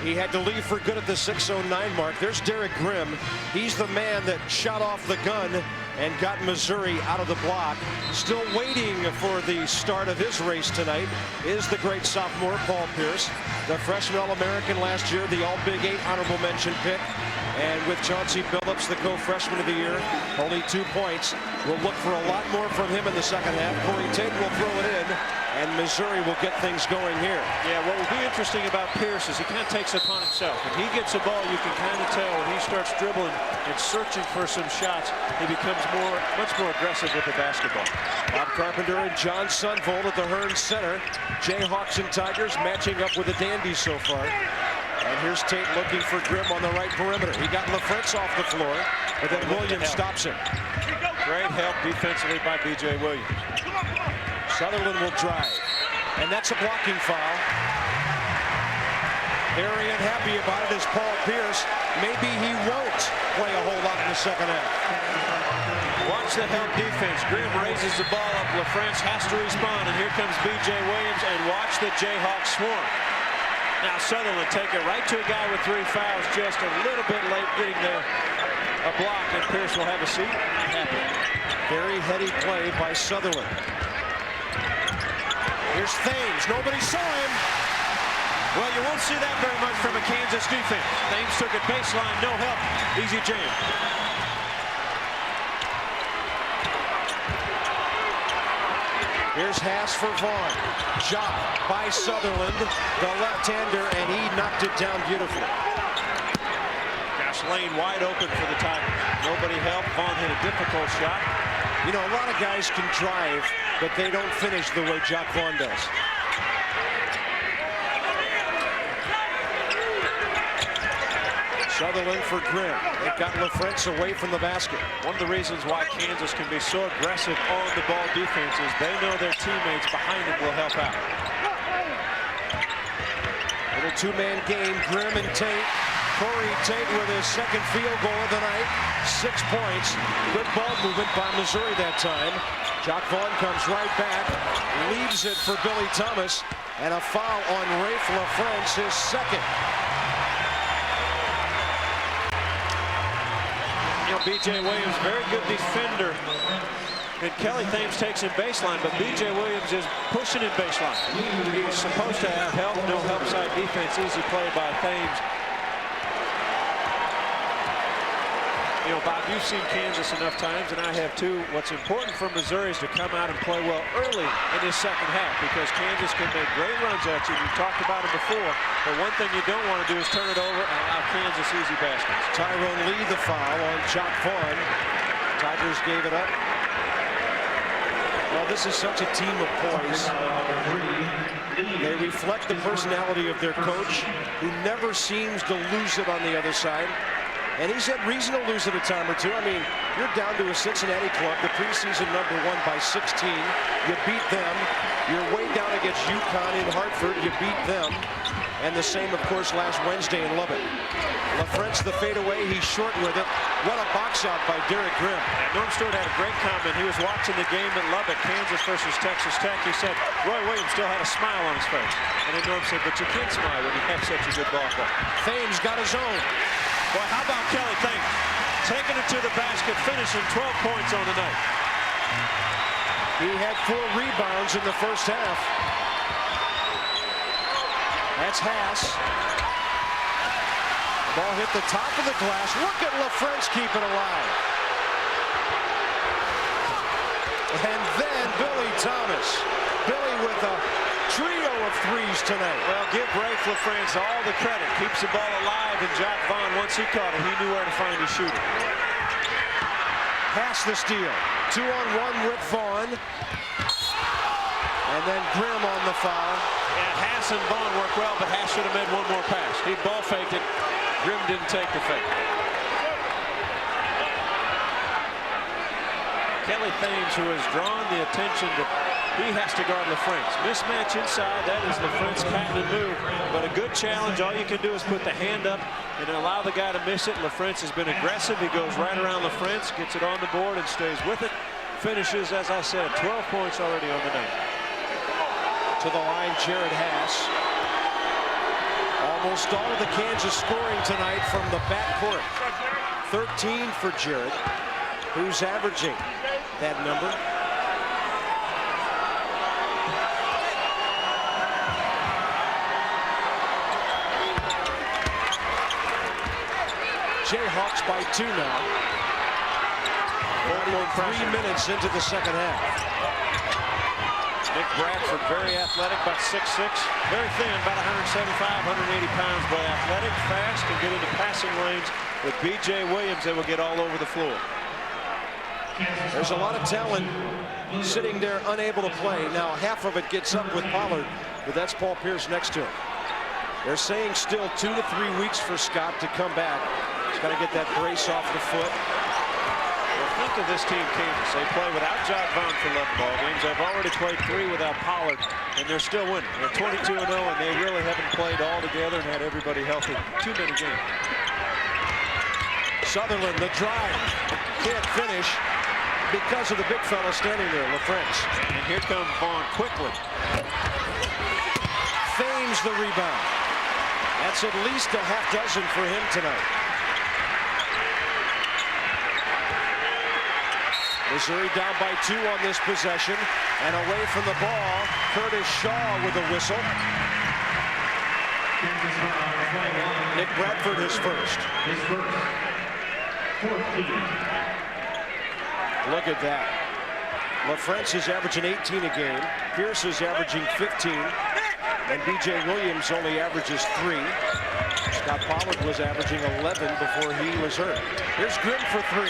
He had to leave for good at the 6:09 mark. There's Derek Grimm. He's the man that shot off the gun and got Missouri out of the block. Still waiting for the start of his race tonight is the great sophomore Paul Pierce, the freshman All-American last year, the All-Big 8 honorable mention pick. And with Chauncey Billups, the co-freshman of the year, only 2 points. We'll look for a lot more from him in the second half. Corey Tate will throw it in, and Missouri will get things going here. Yeah, what will be interesting about Pierce is he kind of takes it upon himself. When he gets a ball, you can kind of tell when he starts dribbling and searching for some shots, he becomes much more aggressive with the basketball. Bob Carpenter and John Sunvold at the Hearnes Center. Jayhawks and Tigers matching up with the Dandies so far. And here's Tate looking for Grimm on the right perimeter. He got LaFrentz off the floor, but then Williams stops him. Great help defensively by B.J. Williams. Sutherland will drive, and that's a blocking foul. Very unhappy about it is Paul Pierce. Maybe he won't play a whole lot in the second half. Watch the help defense. Grimm raises the ball up. LaFrentz has to respond, and here comes B.J. Williams, and watch the Jayhawks swarm. Now Sutherland take it right to a guy with 3 fouls, just a little bit late getting there. A block, and Pierce will have a seat. Happy. Very heady play by Sutherland. Here's Thames. Nobody saw him. Well, you won't see that very much from a Kansas defense. Thames took it baseline, no help. Easy jam. Here's Haas for Vaughn. Shot by Sutherland, the left-hander, and he knocked it down beautifully. Gosh, lane wide open for the Tigers. Nobody helped. Vaughn hit a difficult shot. You know, a lot of guys can drive, but they don't finish the way Jacques Vaughn does. Sutherland for Grimm. They've got LaFrentz away from the basket. One of the reasons why Kansas can be so aggressive on the ball defense is they know their teammates behind them will help out. Little two-man game, Grimm and Tate. Corey Tate with his second field goal of the night. 6 points. Good ball movement by Missouri that time. Jock Vaughn comes right back, leaves it for Billy Thomas, and a foul on Rafe LaFrance, his second. You know, B.J. Williams, very good defender. And Kelly Thames takes him baseline, but B.J. Williams is pushing him baseline. He's supposed to have help, no help side defense. Easy play by Thames. You know, Bob, you've seen Kansas enough times, and I have too. What's important for Missouri is to come out and play well early in this second half, because Kansas can make great runs at you. We've talked about it before, but one thing you don't want to do is turn it over and allow Kansas easy baskets. Tyrone Lee the foul on Jock Vaughn. Tigers gave it up. Well, this is such a team of poise. They reflect the personality of their coach, who never seems to lose it on the other side. And he's had reason to lose it a time or two. I mean, you're down to a Cincinnati club, the preseason #1 by 16. You beat them. You're way down against UConn in Hartford. You beat them. And the same, of course, last Wednesday in Lubbock. LaFrance the fadeaway. He's short with it. What a box out by Derek Grimm. Norm Stewart had a great comment. He was watching the game at Lubbock, Kansas versus Texas Tech. He said Roy Williams still had a smile on his face. And then Norm said, but you can't smile when you have such a good ball club. Thames got his own. Boy, how about Kelly Thames? Taking it to the basket, finishing 12 points on the night. He had 4 rebounds in the first half. That's Haas. Ball hit the top of the glass. Look at LaFrance keep it alive. And then Billy Thomas. Billy with a trio of threes tonight. Well, give Rafe LaFrance all the credit. Keeps the ball alive, and Jock Vaughn, once he caught it, he knew where to find his shooter. Pass the steal. 2-on-1 with Vaughn. And then Grimm on the foul. Yeah, Haas and Vaughn work well, but Haas should have made one more pass. He ball faked it. Grimm didn't take the fake. Kelly Thames, who has drawn the attention to, he has to guard LaFrance. Mismatch inside, that is LaFrance's patented move. But a good challenge, all you can do is put the hand up and allow the guy to miss it. LaFrance has been aggressive. He goes right around LaFrance, gets it on the board and stays with it. Finishes, as I said, 12 points already on the night. To the line, Jared Haas. Almost all of the Kansas scoring tonight from the backcourt. 13 for Jared, who's averaging that number. Jayhawks by 2 now. 3 minutes into the second half. Nick Bradford, very athletic, about 6'6", very thin, about 175, 180 pounds, but athletic, fast, can get into passing lanes. With B.J. Williams, they will get all over the floor. There's a lot of talent sitting there unable to play. Now, half of it gets up with Pollard, but that's Paul Pierce next to him. They're saying still 2 to 3 weeks for Scott to come back. He's got to get that brace off the foot. Think of this team, Kansas. They play without Jock Vaughn for 11 ball games. They've already played 3 without Pollard, and they're still winning. They're 22-0, and they really haven't played all together and had everybody healthy. Too many games. Sutherland, the drive. Can't finish because of the big fella standing there, LaFrance. And here comes Vaughn quickly. Thames the rebound. That's at least a half dozen for him tonight. Missouri down by 2 on this possession, and away from the ball, Curtis Shaw with a whistle. Nick Bradford is first. Look at that. LaFrance is averaging 18 a game. Pierce is averaging 15, and B.J. Williams only averages 3. Scott Pollard was averaging 11 before he was hurt. Here's Grimm for 3.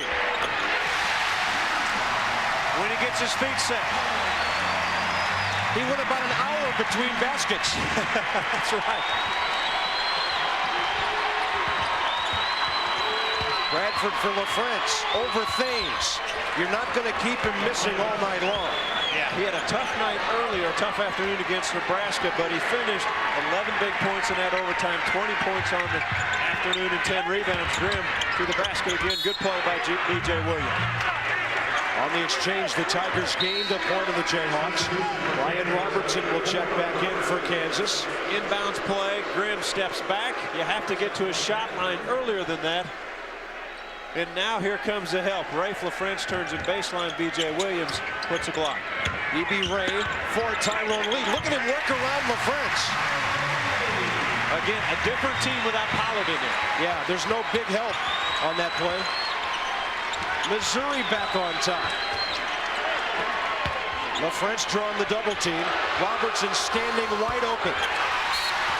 When he gets his feet set. He went about an hour between baskets. That's right. Bradford for LaFrance over Thames. You're not going to keep him missing all night long. Yeah, he had a tough night earlier, a tough afternoon against Nebraska, but he finished 11 big points in that overtime, 20 points on the afternoon and 10 rebounds. Grimm to the basket again. Good play by B.J. Williams. On the exchange, the Tigers gained a point of the Jayhawks. Ryan Robertson will check back in for Kansas. Inbounds play. Grimm steps back. You have to get to a shot line earlier than that. And now here comes the help. Ray LaFrance turns in baseline. B.J. Williams puts a block. E.B. Ray for Tyrone Lee. Look at him work around LaFrance. Again, a different team without Pollard in there. Yeah, there's no big help on that play. Missouri back on top. LaFrance drawing the double team. Robertson standing wide open.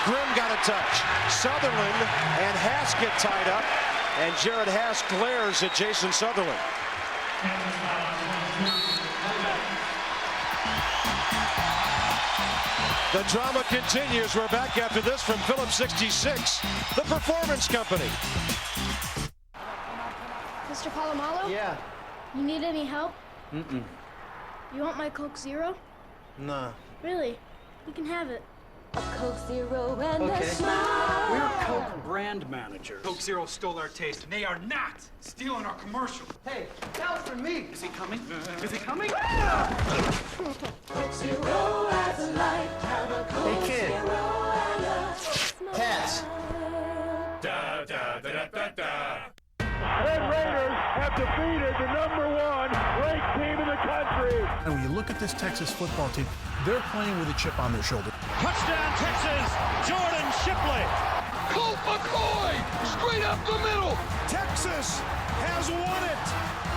Grimm got a touch. Sutherland and Haas get tied up. And Jared Haas glares at Jason Sutherland. The drama continues. We're back after this from Phillips 66, the Performance Company. Mr. Palomalo? Yeah. You need any help? Mm-mm. You want my Coke Zero? Nah. Really? You can have it. A Coke Zero and a smile. We're Coke brand managers. Coke Zero stole our taste, and they are not stealing our commercial. Hey, that was for me. Is he coming? Is he coming? Coke Zero has a light. Have a Coke Hey, kid. Zero and a smile. Cats. Da da da da da. Red Raiders have defeated the #1 ranked team in the country. And when you look at this Texas football team, they're playing with a chip on their shoulder. Touchdown, Texas! Jordan Shipley. Colt McCoy, straight up the middle. Texas has won it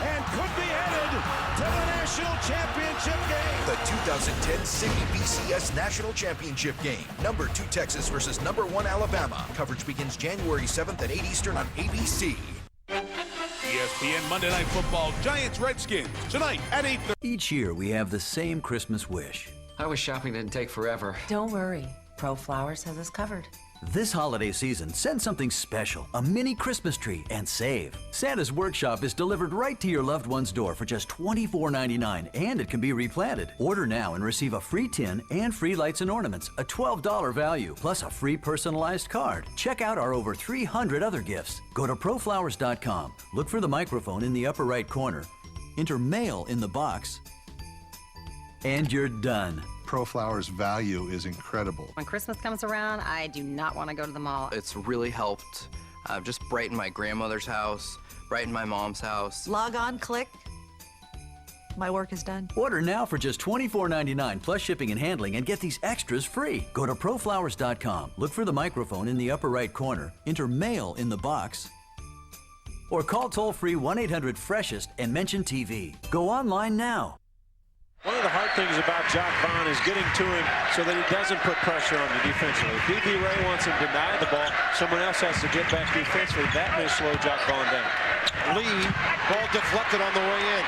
and could be headed to the national championship game. The 2010 City BCS National Championship game. #2 Texas versus #1 Alabama. Coverage begins January 7th at 8 Eastern on ABC. ESPN Monday Night Football, Giants-Redskins, tonight at 8:30. Each year we have the same Christmas wish. I wish shopping didn't take forever. Don't worry. Pro Flowers has us covered. This holiday season, send something special, a mini Christmas tree, and save. Santa's Workshop is delivered right to your loved one's door for just $24.99, and it can be replanted. Order now and receive a free tin and free lights and ornaments, a $12 value, plus a free personalized card. Check out our over 300 other gifts. Go to proflowers.com, look for the microphone in the upper right corner, enter mail in the box, and you're done. Pro Flowers value is incredible. When Christmas comes around, I do not want to go to the mall. It's really helped just brighten my grandmother's house, brighten my mom's house. Log on, click. My work is done. Order now for just $24.99 plus shipping and handling and get these extras free. Go to proflowers.com, look for the microphone in the upper right corner, enter mail in the box, or call toll-free 1-800-FRESHEST and mention TV. Go online now. One of the hard things about Jock Vaughn is getting to him so that he doesn't put pressure on you defensively. If B.B. Ray wants him to deny the ball, someone else has to get back defensively. That may slow Jock Vaughn down. Lee, ball deflected on the way in.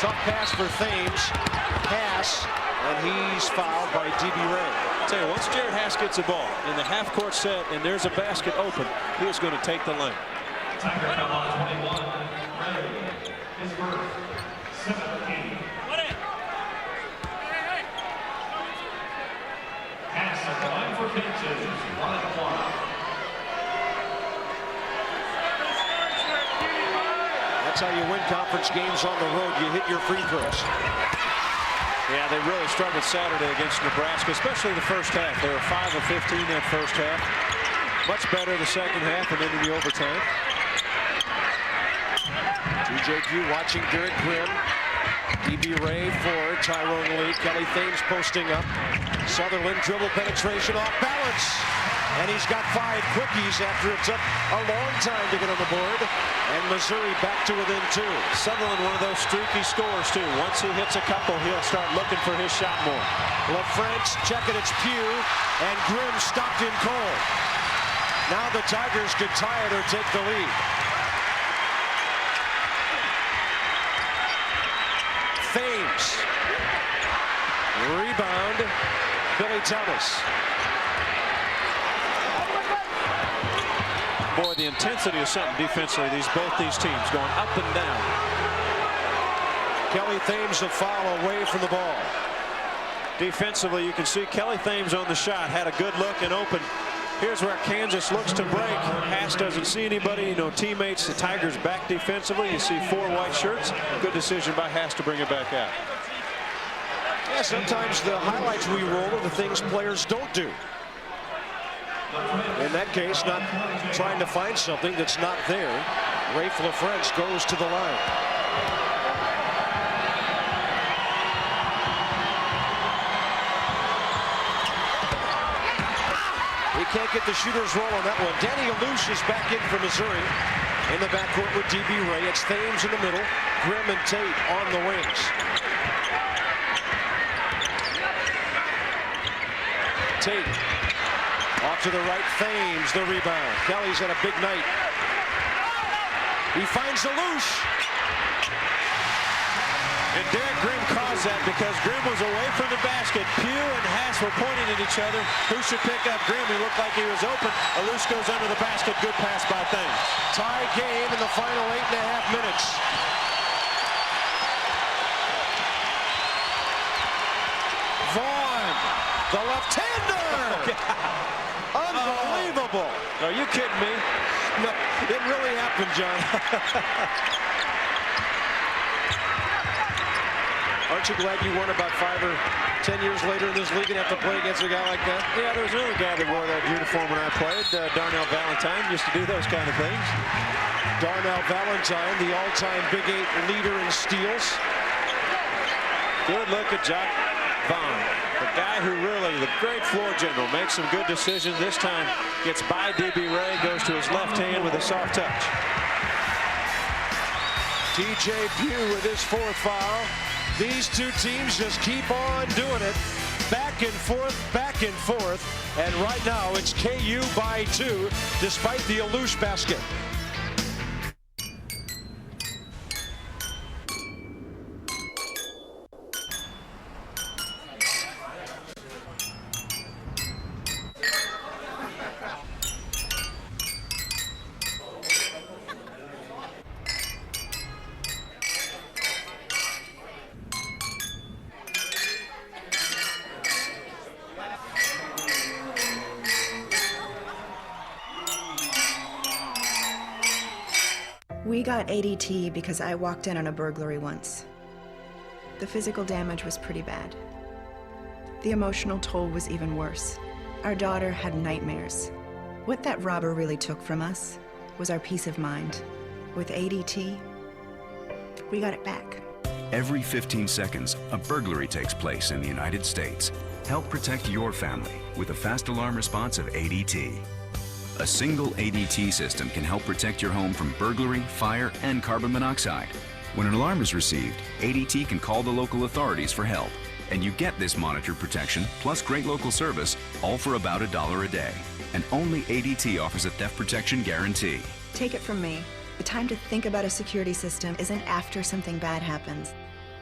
Tough pass for Thames. Haas, and he's fouled by D.B. Ray. I'll tell you, once Jared Haas gets the ball in the half-court set and there's a basket open, he is going to take the lane. Tiger foul on 21. Ray is first. 7-8. Pass at the line for Kansas. Run it clock. That's how you win conference games on the road. You hit your free throws. Yeah, they really struggled Saturday against Nebraska, especially the first half. They were 5 of 15 that first half. Much better the second half and into the overtime. TJ Pugh watching Derek Grimm. E.B. Ray for Tyrone Lee. Kelly Thames posting up. Sutherland dribble penetration off balance. And he's got 5 quickies after it took a long time to get on the board. And Missouri back to within 2. Sutherland, one of those streaky scorers, too. Once he hits a couple, he'll start looking for his shot more. LaFrance checking it's Pugh. And Grimm stopped in cold. Now the Tigers could tie it or take the lead. Thames. Rebound, Billy Thomas. Boy, the intensity is something defensively. Both these teams going up and down. Kelly Thames a foul away from the ball. Defensively, you can see Kelly Thames on the shot, had a good look and open. Here's where Kansas looks to break. Haas doesn't see anybody, no teammates. The Tigers back defensively. You see 4 white shirts. Good decision by Haas to bring it back out. Yeah, sometimes the highlights we roll are the things players don't do. In that case, not trying to find something that's not there. Ray LaFrance goes to the line. He can't get the shooter's roll on that one. Danny Alush is back in for Missouri. In the backcourt with D.B. Ray. It's Thames in the middle. Grimm and Tate on the wings. Tate off to the right. Thames the rebound. Kelly's had a big night. He finds Alush. And Derek Grimm caused that because Grimm was away from the basket. Pugh and Haas were pointing at each other. Who should pick up Grimm? He looked like he was open. Alush goes under the basket. Good pass by Thames. Tie game in the final 8.5 minutes. Vaughn, the left-hander. Unbelievable. Are you kidding me? No, it really happened, John. Aren't you glad you won about 5 or 10 years later in this league and have to play against a guy like that? Yeah, there was another guy that wore that uniform when I played. Darnell Valentine used to do those kind of things. Darnell Valentine, the all-time Big 8 leader in steals. Good look at Jock Vaughn, the guy who really, the great floor general, makes some good decisions. This time gets by D.B. Ray, goes to his left hand with a soft touch. TJ Pugh with his 4th foul. These two teams just keep on doing it. Back and forth, back and forth. And right now it's KU by 2 despite the Alush basket. We got ADT because I walked in on a burglary once. The physical damage was pretty bad. The emotional toll was even worse. Our daughter had nightmares. What that robber really took from us was our peace of mind. With ADT, we got it back. Every 15 seconds, a burglary takes place in the United States. Help protect your family with a fast alarm response of ADT. A single ADT system can help protect your home from burglary, fire, and carbon monoxide. When an alarm is received, ADT can call the local authorities for help. And you get this monitored protection, plus great local service, all for about $1 a day. And only ADT offers a theft protection guarantee. Take it from me, the time to think about a security system isn't after something bad happens.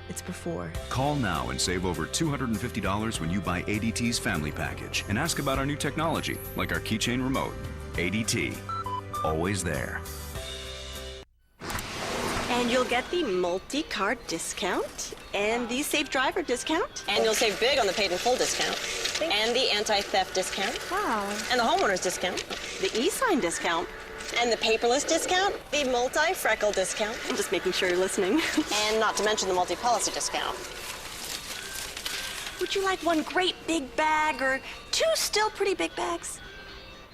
It's before. Call now and save over $250 when you buy ADT's family package. And ask about our new technology, like our keychain remote. ADT, always there. And you'll get the multi-card discount and the safe driver discount. And you'll save big on the paid in full discount. And the anti-theft discount. Wow. And the homeowner's discount. The e-sign discount. And the paperless discount. The multi-freckle discount. I'm just making sure you're listening. And not to mention the multi-policy discount. Would you like one great big bag or 2 still pretty big bags?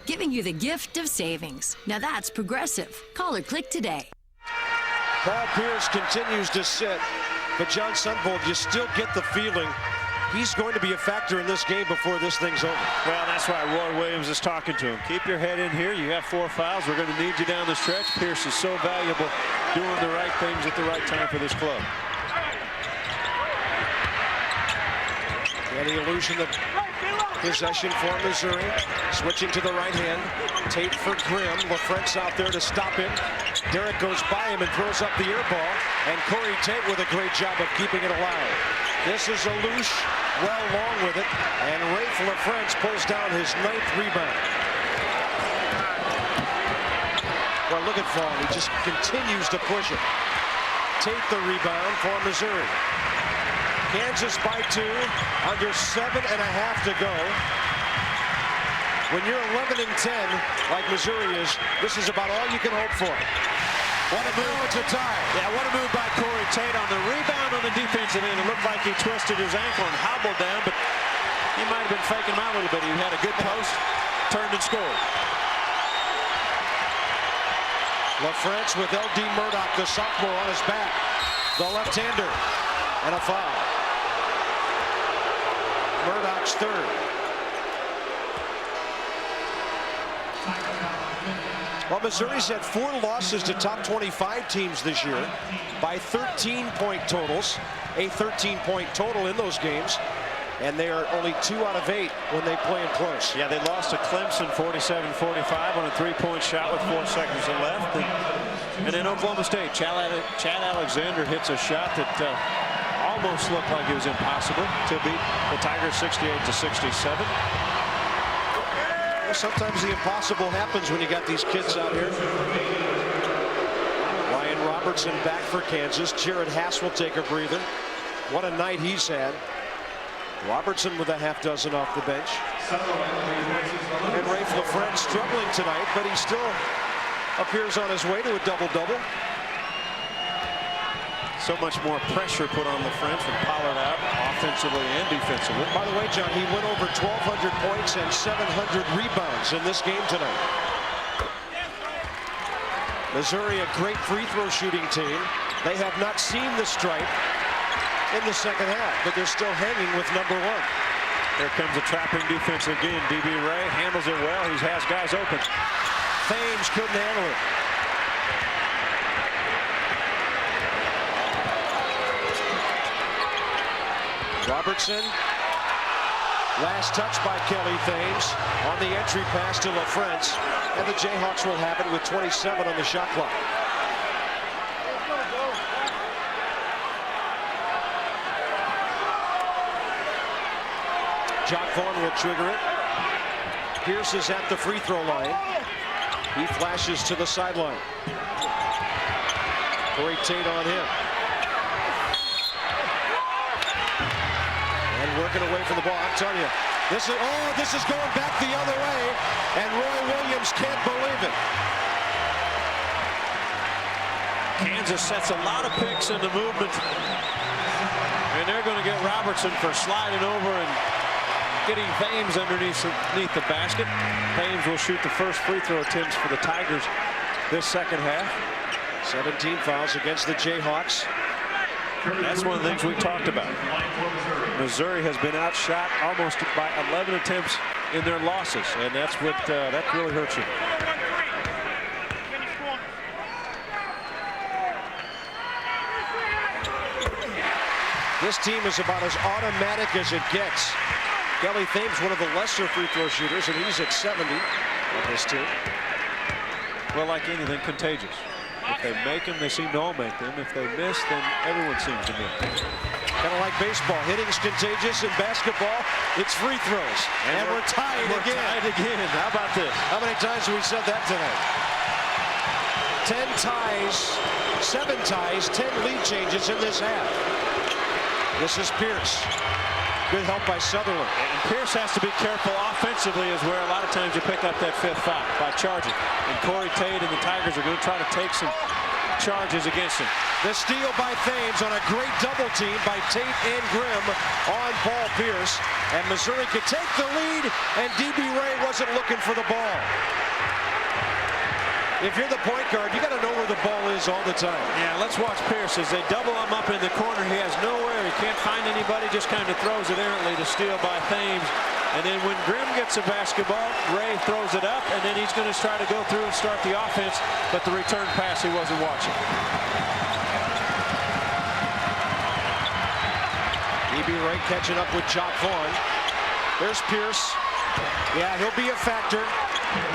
Giving you the gift of savings. Now that's Progressive. Call or click today. Paul Pierce continues to sit, but John Sundvold, you still get the feeling he's going to be a factor in this game before this thing's over. Well, that's why Roy Williams is talking to him. Keep your head in here. You have 4 fouls. We're going to need you down the stretch. Pierce is so valuable, doing the right things at the right time for this club. Danny Alush in the possession for Missouri. Switching to the right hand. Tate for Grimm. LaFrance out there to stop him. Derek goes by him and throws up the air ball. And Corey Tate with a great job of keeping it alive. This is Alush well long with it. And Rafe LaFrance pulls down his 9th rebound. Well, look at Vaughn. He just continues to push it. Tate the rebound for Missouri. Kansas by 2, under 7.5 to go. When you're 11-10, like Missouri is, this is about all you can hope for. What a move. It's a tie. Yeah, what a move by Corey Tate on the rebound on the defensive end. It looked like he twisted his ankle and hobbled down, but he might have been faking him out a little bit. He had a good post, turned and scored. LaFrance with L.D. Murdoch, the sophomore, on his back. The left-hander. And a foul. Murdoch's third. Well, Missouri's had 4 losses to top 25 teams this year by 13-point totals. A 13-point total in those games. And they are only 2 out of 8 when they play them close. Yeah, they lost to Clemson 47-45 on a 3-point shot with 4 seconds left. And in Oklahoma State, Chad Alexander hits a shot that almost looked like it was impossible to beat the Tigers 68-67. Well, sometimes the impossible happens when you got these kids out here. Ryan Robertson back for Kansas. Jared Haas will take a breather. What a night he's had. Robertson with a half dozen off the bench. And Rafe LaFrance struggling tonight, but he still appears on his way to a double-double. So much more pressure put on LaFrance with Pollard out, offensively and defensively. By the way, John, he went over 1,200 points and 700 rebounds in this game tonight. Missouri, a great free throw shooting team. They have not seen the stripe in the second half, but they're still hanging with number 1. Here comes a trapping defense again. D.B. Ray handles it well. He has guys open. Thames couldn't handle it. Robertson. Last touch by Kelly Thames on the entry pass to LaFrance. And the Jayhawks will have it with 27 on the shot clock. Jock Vaughn will trigger it. Pierce is at the free throw line. He flashes to the sideline. Corey Tate on him. And working away from the ball. I'm telling you, this is going back the other way, and Roy Williams can't believe it. Kansas sets a lot of picks in the movement, and they're going to get Robertson for sliding over and getting Thames underneath the basket. Thames will shoot the first free throw attempts for the Tigers this second half. 17 fouls against the Jayhawks. That's one of the things we talked about. Missouri has been outshot almost by 11 attempts in their losses, and that's what that really hurts you. This team is about as automatic as it gets. Kelly Thames, one of the lesser free throw shooters, and he's at 70 on this team. Well, like anything, contagious. If they make them, they seem to all make them. If they miss, then everyone seems to miss. Kind of like baseball. Hitting's contagious. In basketball, it's free throws. And we're tied again. Tied again. How about this? How many times have we said that tonight? 10 ties, 7 ties, 10 lead changes in this half. This is Pierce. Good help by Sutherland. And Pierce has to be careful offensively, is where a lot of times you pick up that 5th foul by charging. And Corey Tate and the Tigers are going to try to take some charges against him. The steal by Thames on a great double team by Tate and Grimm on Paul Pierce. And Missouri could take the lead, and D.B. Ray wasn't looking for the ball. If you're the point guard, you got to know where the ball is all the time. Yeah, let's watch Pierce as they double him up in the corner. He has nowhere. He can't find anybody. Just kind of throws it errantly to steal by Thames. And then when Grimm gets a basketball, Ray throws it up, and then he's going to try to go through and start the offense. But the return pass, he wasn't watching. D.B. Ray catching up with Jock Vaughn. There's Pierce. Yeah, he'll be a factor.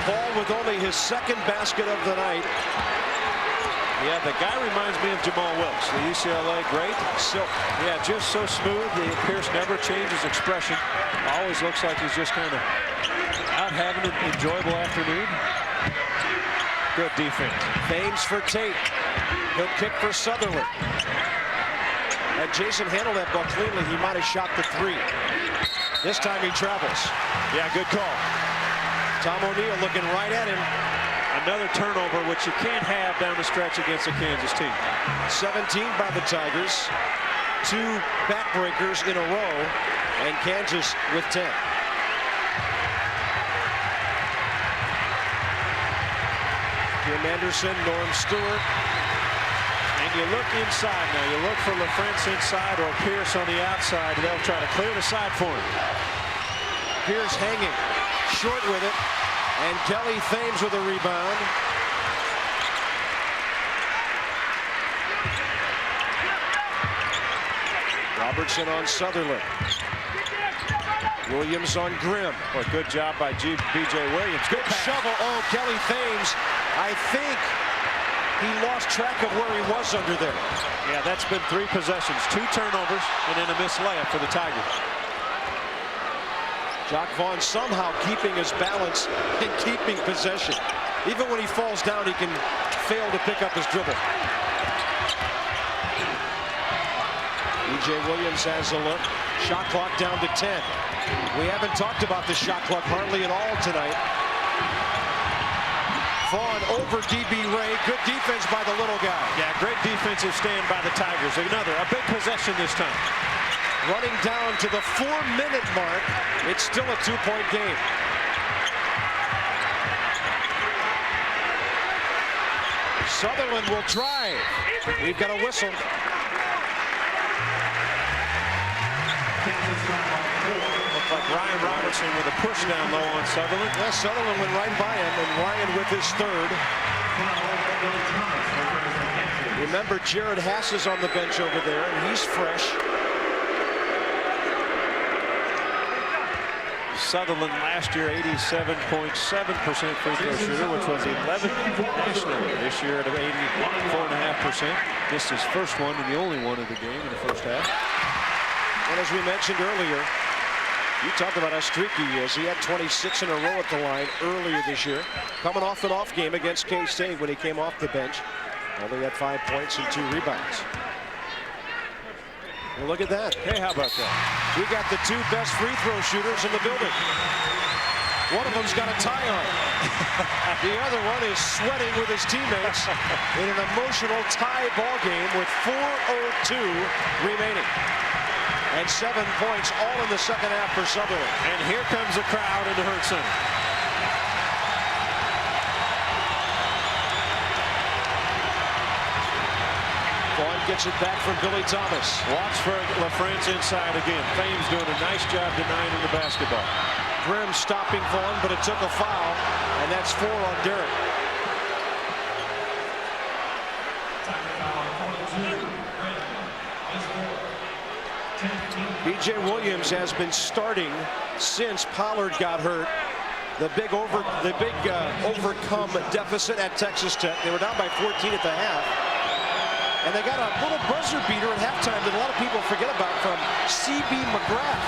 Paul with only his 2nd basket of the night. Yeah, the guy reminds me of Jamal Wilkes, the UCLA great. Silk. Yeah, just so smooth. Pierce never changes expression. Always looks like he's just kind of out having an enjoyable afternoon. Good defense. Thames for Tate. He'll kick for Sutherland. Had Jason handled that ball cleanly, he might have shot the 3. This time he travels. Yeah, good call. Tom O'Neill looking right at him. Another turnover, which you can't have down the stretch against a Kansas team. 17 by the Tigers. 2 backbreakers in a row, and Kansas with 10. Jim Anderson, Norm Stewart. And you look inside now. You look for LaFrance inside or Pierce on the outside. They'll try to clear the side for him. Pierce hanging, short with it, and Kelly Thames with a rebound. Robertson on Sutherland. Williams on Grimm. Well, good job by B.J. Williams. Good shovel. Oh, Kelly Thames. I think he lost track of where he was under there. Yeah, that's been 3 possessions. 2 turnovers and then a missed layup for the Tigers. Jock Vaughn somehow keeping his balance and keeping possession. Even when he falls down, he can fail to pick up his dribble. B.J. Williams has a look. Shot clock down to 10. We haven't talked about the shot clock hardly at all tonight. Vaughn over D.B. Ray. Good defense by the little guy. Yeah, great defensive stand by the Tigers. A big possession this time. Running down to the 4-minute mark. It's still a 2-point game. Sutherland will drive. We've got a whistle. Looked like Ryan Robertson with a push down low on Sutherland. Yeah, Sutherland went right by him, and Ryan with his 3rd. Remember, Jared Hass is on the bench over there, and he's fresh. Sutherland last year 87.7% free throw shooter, which was the 11th nationally. This year at 84.5%. Missed his first one and the only one of the game in the first half. And as we mentioned earlier, you talk about how streaky he is. He had 26 in a row at the line earlier this year. Coming off an off game against K-State when he came off the bench. Only had 5 points and 2 rebounds. Well, look at that. Hey, how about that? We got the 2 best free throw shooters in the building. One of them's got a tie on. The other one is sweating with his teammates in an emotional tie ball game with 4:02 remaining. And 7 points all in the second half for Sutherland. And here comes the crowd in the Hearnes Center. Vaughn gets it back from Billy Thomas. Watch for LaFrance inside again. Thames doing a nice job denying him the basketball. Grimm stopping Vaughn, but it took a foul, and that's 4 on Derek. B.J. Williams has been starting since Pollard got hurt. The big overcome deficit at Texas Tech. They were down by 14 at the half. And they got a little buzzer beater at halftime that a lot of people forget about from C.B. McGrath.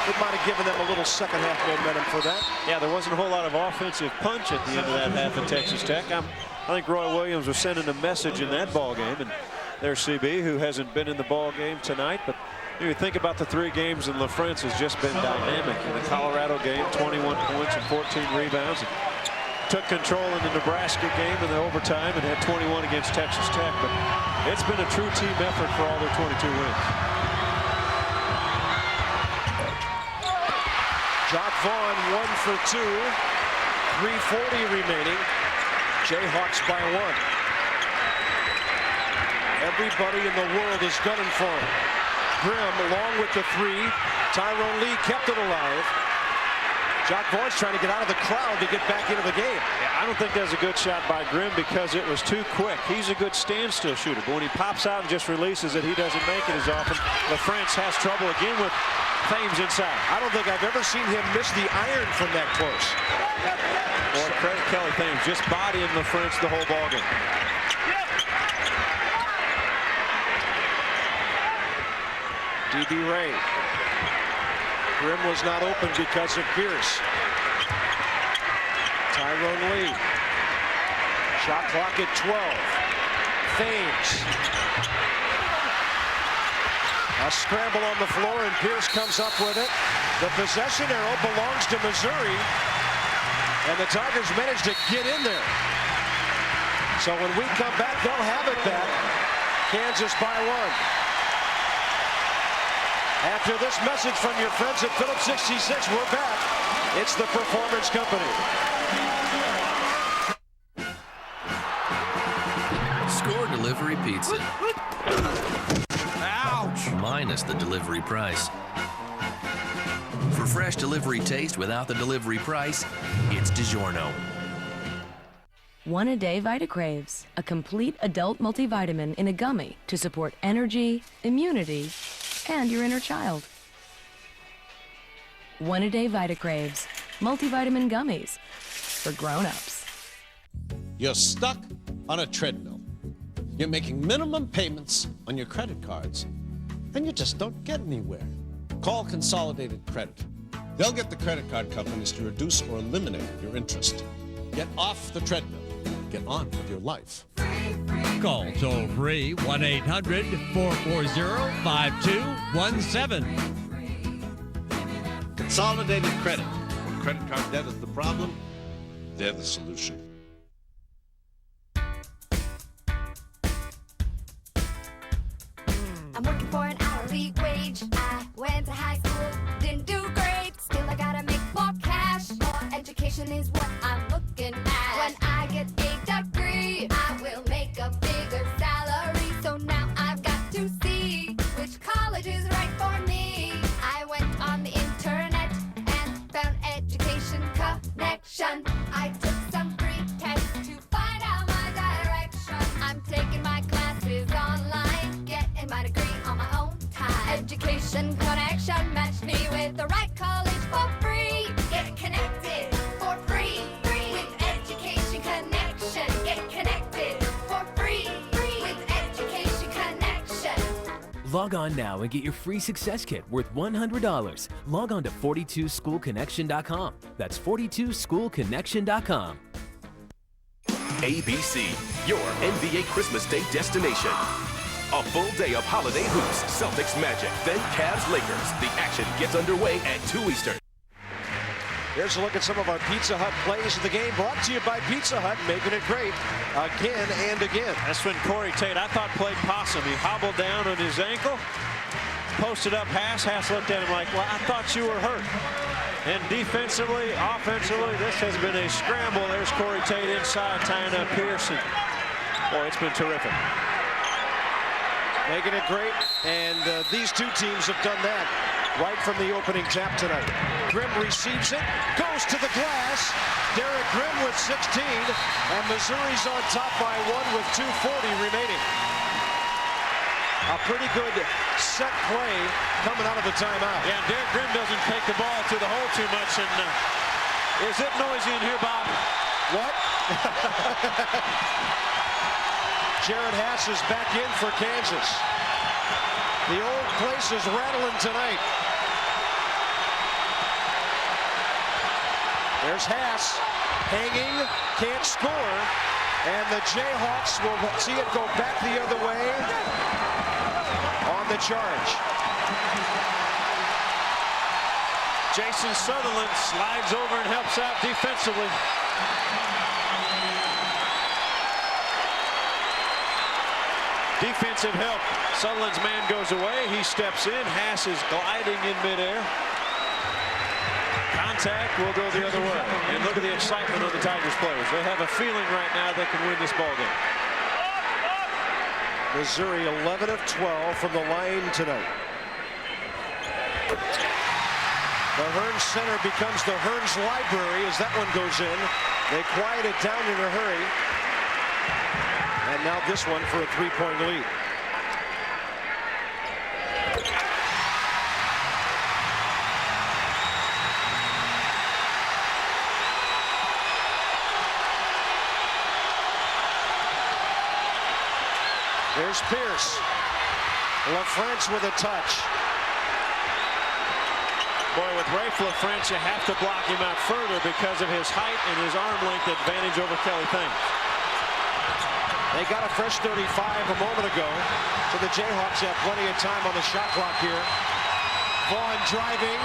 It might have given them a little second half momentum for that. Yeah, there wasn't a whole lot of offensive punch at the end of that half in Texas Tech. I think Roy Williams was sending a message in that ball game. And there's C.B. who hasn't been in the ball game tonight. But you think about the 3 games, and LaFrance has just been dynamic. In the Colorado game, 21 points and 14 rebounds. And took control in the Nebraska game in the overtime and had 21 against Texas Tech. But it's been a true team effort for all their 22 wins. Jock Vaughn 1 for 2. 3:40 remaining. Jayhawks by 1. Everybody in the world is gunning for him. Grimm along with the 3. Tyrone Lee kept it alive. Jock Vaughn's trying to get out of the crowd to get back into the game. Yeah, I don't think that's a good shot by Grimm because it was too quick. He's a good standstill shooter, but when he pops out and just releases it, he doesn't make it as often. LaFrance has trouble again with Thames inside. I don't think I've ever seen him miss the iron from that close. Boy, credit Kelly Thames, just bodying LaFrance the whole ballgame. D.B. Ray. Grimm was not open because of Pierce. Tyrone Lee. Shot clock at 12. Thames. A scramble on the floor, and Pierce comes up with it. The possession arrow belongs to Missouri, and the Tigers managed to get in there. So when we come back, they'll have it back. Kansas by 1. After this message from your friends at Phillips 66, we're back. It's the Performance Company. Score Delivery Pizza. Ouch! Minus the delivery price. For fresh delivery taste without the delivery price, it's DiGiorno. One-A-Day VitaCraves, a complete adult multivitamin in a gummy to support energy, immunity, and your inner child. One-A-Day VitaCraves, multivitamin gummies for grown-ups. You're stuck on a treadmill. You're making minimum payments on your credit cards, and you just don't get anywhere. Call Consolidated Credit. They'll get the credit card companies to reduce or eliminate your interest. Get off the treadmill. Get on with your life. Call toll-free 1-800-440-5217. Consolidated Credit. When credit card debt is the problem, they're the solution. I'm working for an hourly wage. I went to high school, didn't do great. Still, I gotta make more cash. More education is what I'm looking at. When I get a degree, I will make a bigger salary. So now I've got to see which college is right for me. I went on the internet and found Education Connection. I took some free tests to find out my direction. I'm taking my classes online, getting my degree on my own time. Education Connection matched me with the right college for free. Get connected for free. With Education Connection. Get connected for free. With Education Connection. Log on now and get your free success kit worth $100. Log on to 42schoolconnection.com. That's 42schoolconnection.com. ABC, your NBA Christmas Day destination. A full day of holiday hoops, Celtics Magic, then Cavs Lakers. The action gets underway at 2 Eastern. Here's a look at some of our Pizza Hut plays of the game, brought to you by Pizza Hut, making it great again and again. That's when Corey Tate, I thought, played possum. He hobbled down on his ankle, posted up Haas. Haas looked at him like, well, I thought you were hurt. And defensively, offensively, this has been a scramble. There's Corey Tate inside, tying up Pearson. Boy, it's been terrific. Making it great, and these two teams have done that right from the opening tap tonight. Grimm receives it, goes to the glass. Derek Grimm with 16, and Missouri's on top by 1 with 2:40 remaining. A pretty good set play coming out of the timeout. Yeah, Derek Grimm doesn't take the ball to the hole too much. And is it noisy in here, Bob? What? Jared Haas is back in for Kansas. The old place is rattling tonight. There's Haas hanging, can't score, and the Jayhawks will see it go back the other way on the charge. Jason Sutherland slides over and helps out defensively. Defensive help. Sutherland's man goes away. He steps in. Haas is gliding in midair. Contact will go the other way. And look at the excitement of the Tigers players. They have a feeling right now they can win this ball game. Missouri 11 of 12 from the line tonight. The Hearnes Center becomes the Hearnes Library as that one goes in. They quiet it down in a hurry. And now this one for a three-point lead. There's Pierce. LaFrance with a touch. Boy, with Rafe LaFrance, you have to block him out further because of his height and his arm length advantage over Kelly Thames. They got a fresh 35 a moment ago, so the Jayhawks have plenty of time on the shot clock here. Vaughn driving.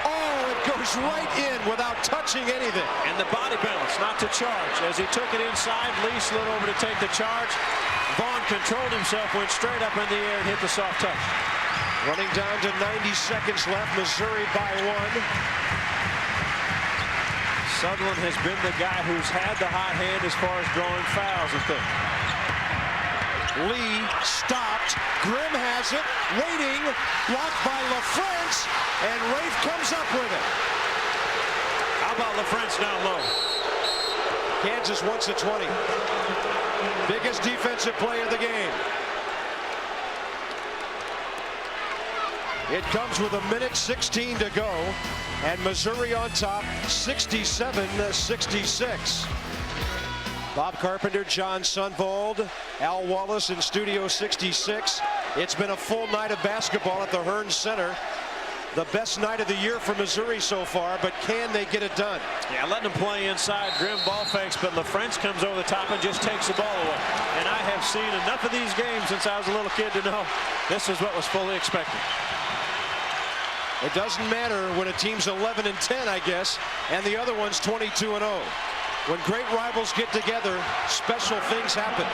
Oh, it goes right in without touching anything. And the body bounce, not to charge. As he took it inside, Lee slid over to take the charge. Vaughn controlled himself, went straight up in the air and hit the soft touch. Running down to 90 seconds left, Missouri by 1. Sutherland has been the guy who's had the hot hand as far as drawing fouls, I think. Lee stopped. Grimm has it. Waiting. Blocked by LaFrance. And Rafe comes up with it. How about LaFrance down low? Kansas wants a 20. Biggest defensive play of the game. It comes with 1:16 to go. And Missouri on top, 67-66. Bob Carpenter, John Sunvold, Al Wallace in Studio 66. It's been a full night of basketball at the Hearnes Center. The best night of the year for Missouri so far, but can they get it done? Yeah, letting them play inside. Grimm ball fakes, but LaFrance comes over the top and just takes the ball away. And I have seen enough of these games since I was a little kid to know this is what was fully expected. It doesn't matter when a team's 11-10, I guess, and the other one's 22-0. When great rivals get together, special things happen.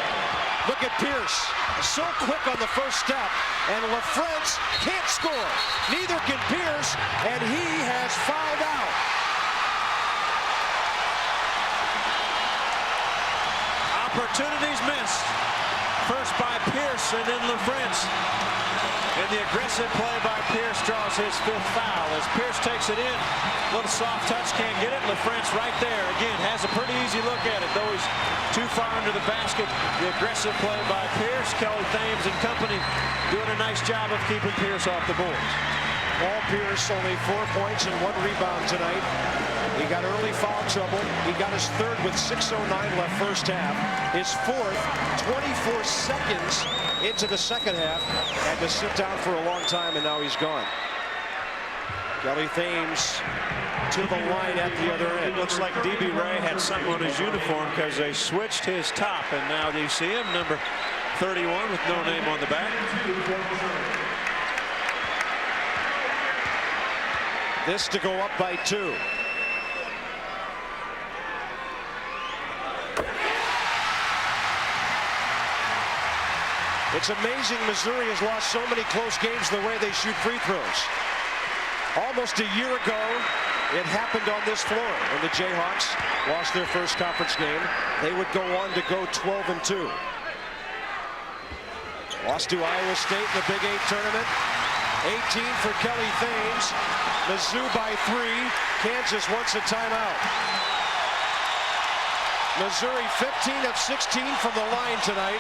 Look at Pierce, so quick on the first step, and LaFrance can't score. Neither can Pierce, and he has fouled out. Opportunities missed. First by Pierce and then LaFrance. And the aggressive play by Pierce draws his 5th foul as Pierce takes it in. Little soft touch, can't get it. LaFrance right there. Again, has a pretty easy look at it, though he's too far under the basket. The aggressive play by Pierce. Kelly Thames and company doing a nice job of keeping Pierce off the boards. Paul Pierce only 4 points and 1 rebound tonight. He got early foul trouble. He got his 3rd with 6:09 left first half. His 4th, 24 seconds into the second half. Had to sit down for a long time, and now he's gone. Kelly Thames to the line at the other end. Looks like D.B. Ray had something on his uniform because they switched his top, and now do you see him, number 31 with no name on the back. This to go up by 2. It's amazing Missouri has lost so many close games the way they shoot free throws. Almost a year ago, it happened on this floor when the Jayhawks lost their first conference game. They would go on to go 12-2. Lost to Iowa State in the Big 8 tournament. 18 for Kelly Thames. Mizzou by 3. Kansas wants a timeout. Missouri 15 of 16 from the line tonight.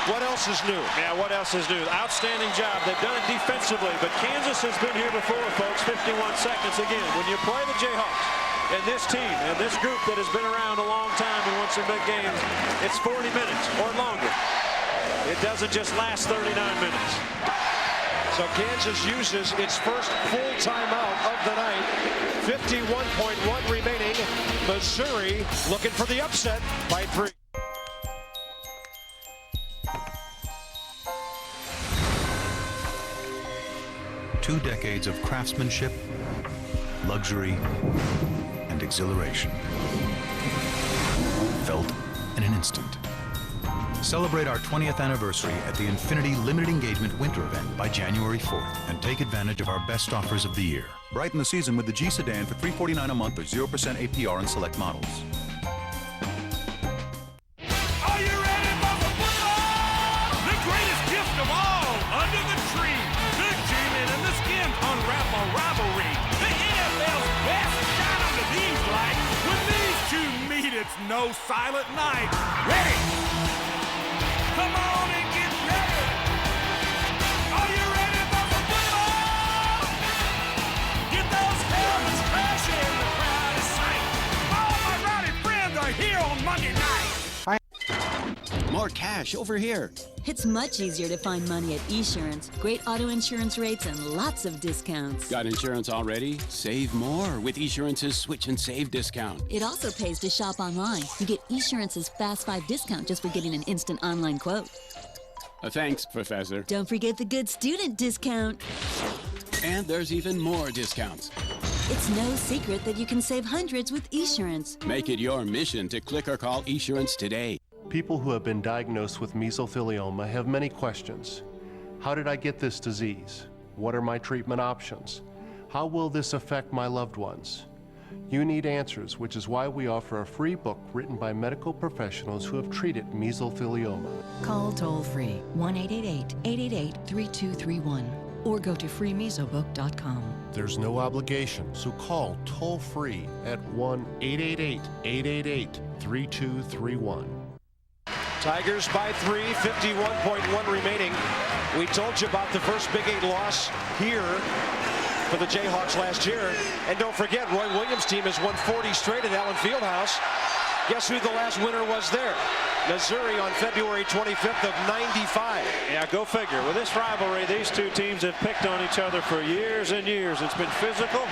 What else is new? Yeah, what else is new? Outstanding job. They've done it defensively, but Kansas has been here before, folks. 51 seconds again. When you play the Jayhawks and this team and this group that has been around a long time and won some big games, it's 40 minutes or longer. It doesn't just last 39 minutes. So Kansas uses its first full timeout of the night. 51.1 remaining. Missouri looking for the upset by 3. Two decades of craftsmanship, luxury, and exhilaration. Felt in an instant. Celebrate our 20th anniversary at the Infinity Limited Engagement Winter Event by January 4th and take advantage of our best offers of the year. Brighten the season with the G Sedan for $349 a month or 0% APR on select models. Are you ready for the football? The greatest gift of all, under the tree. The G-Men and the Skins unravel rivalry. The NFL's best shine under these lights. When these two meet, it's no silent night. Ready? Come on and get ready. Are you ready for the football? Get those helmets crashing. The crowd is sight. All my rowdy friends are here on Monday night. More More cash over here. It's much easier to find money at Esurance. Great auto insurance rates and lots of discounts. Got insurance already? Save more with Esurance's Switch and Save discount. It also pays to shop online. You get Esurance's Fast 5 discount just for getting an instant online quote. Thanks, Professor. Don't forget the good student discount. And there's even more discounts. It's no secret that you can save hundreds with Esurance. Make it your mission to click or call Esurance today. People who have been diagnosed with mesothelioma have many questions. How did I get this disease? What are my treatment options? How will this affect my loved ones? You need answers, which is why we offer a free book written by medical professionals who have treated mesothelioma. Call toll-free 1-888-888-3231 or go to freemesobook.com. There's no obligation, so call toll-free at 1-888-888-3231. Tigers by 3, 51.1 remaining. We told you about the first Big 8 loss here for the Jayhawks last year. And don't forget, Roy Williams' team has won 40 straight at Allen Fieldhouse. Guess who the last winner was there? Missouri on February 25th of '95. Yeah, go figure. With this rivalry, these two teams have picked on each other for years and years. It's been physical.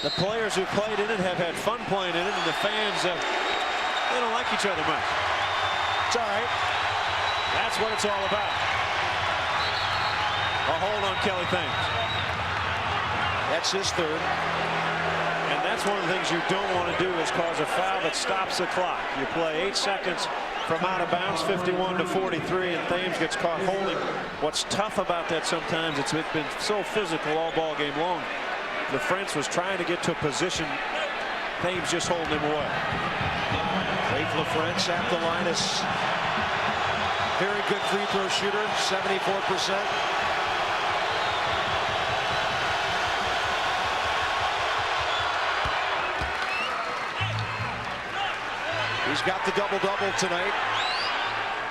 The players who played in it have had fun playing in it, and the fans, they don't like each other much. It's all right. That's what it's all about. A hold on Kelly Thames. That's his third. And that's one of the things you don't want to do is cause a foul that stops the clock. You play 8 seconds from out of bounds, 51-43, and Thames gets caught holding. What's tough about that sometimes, it's been so physical all ball game long. LaFrance was trying to get to a position. Thames just holding him away. Leif LaFrance at the line is very good free throw shooter, 74%. He's got the double-double tonight.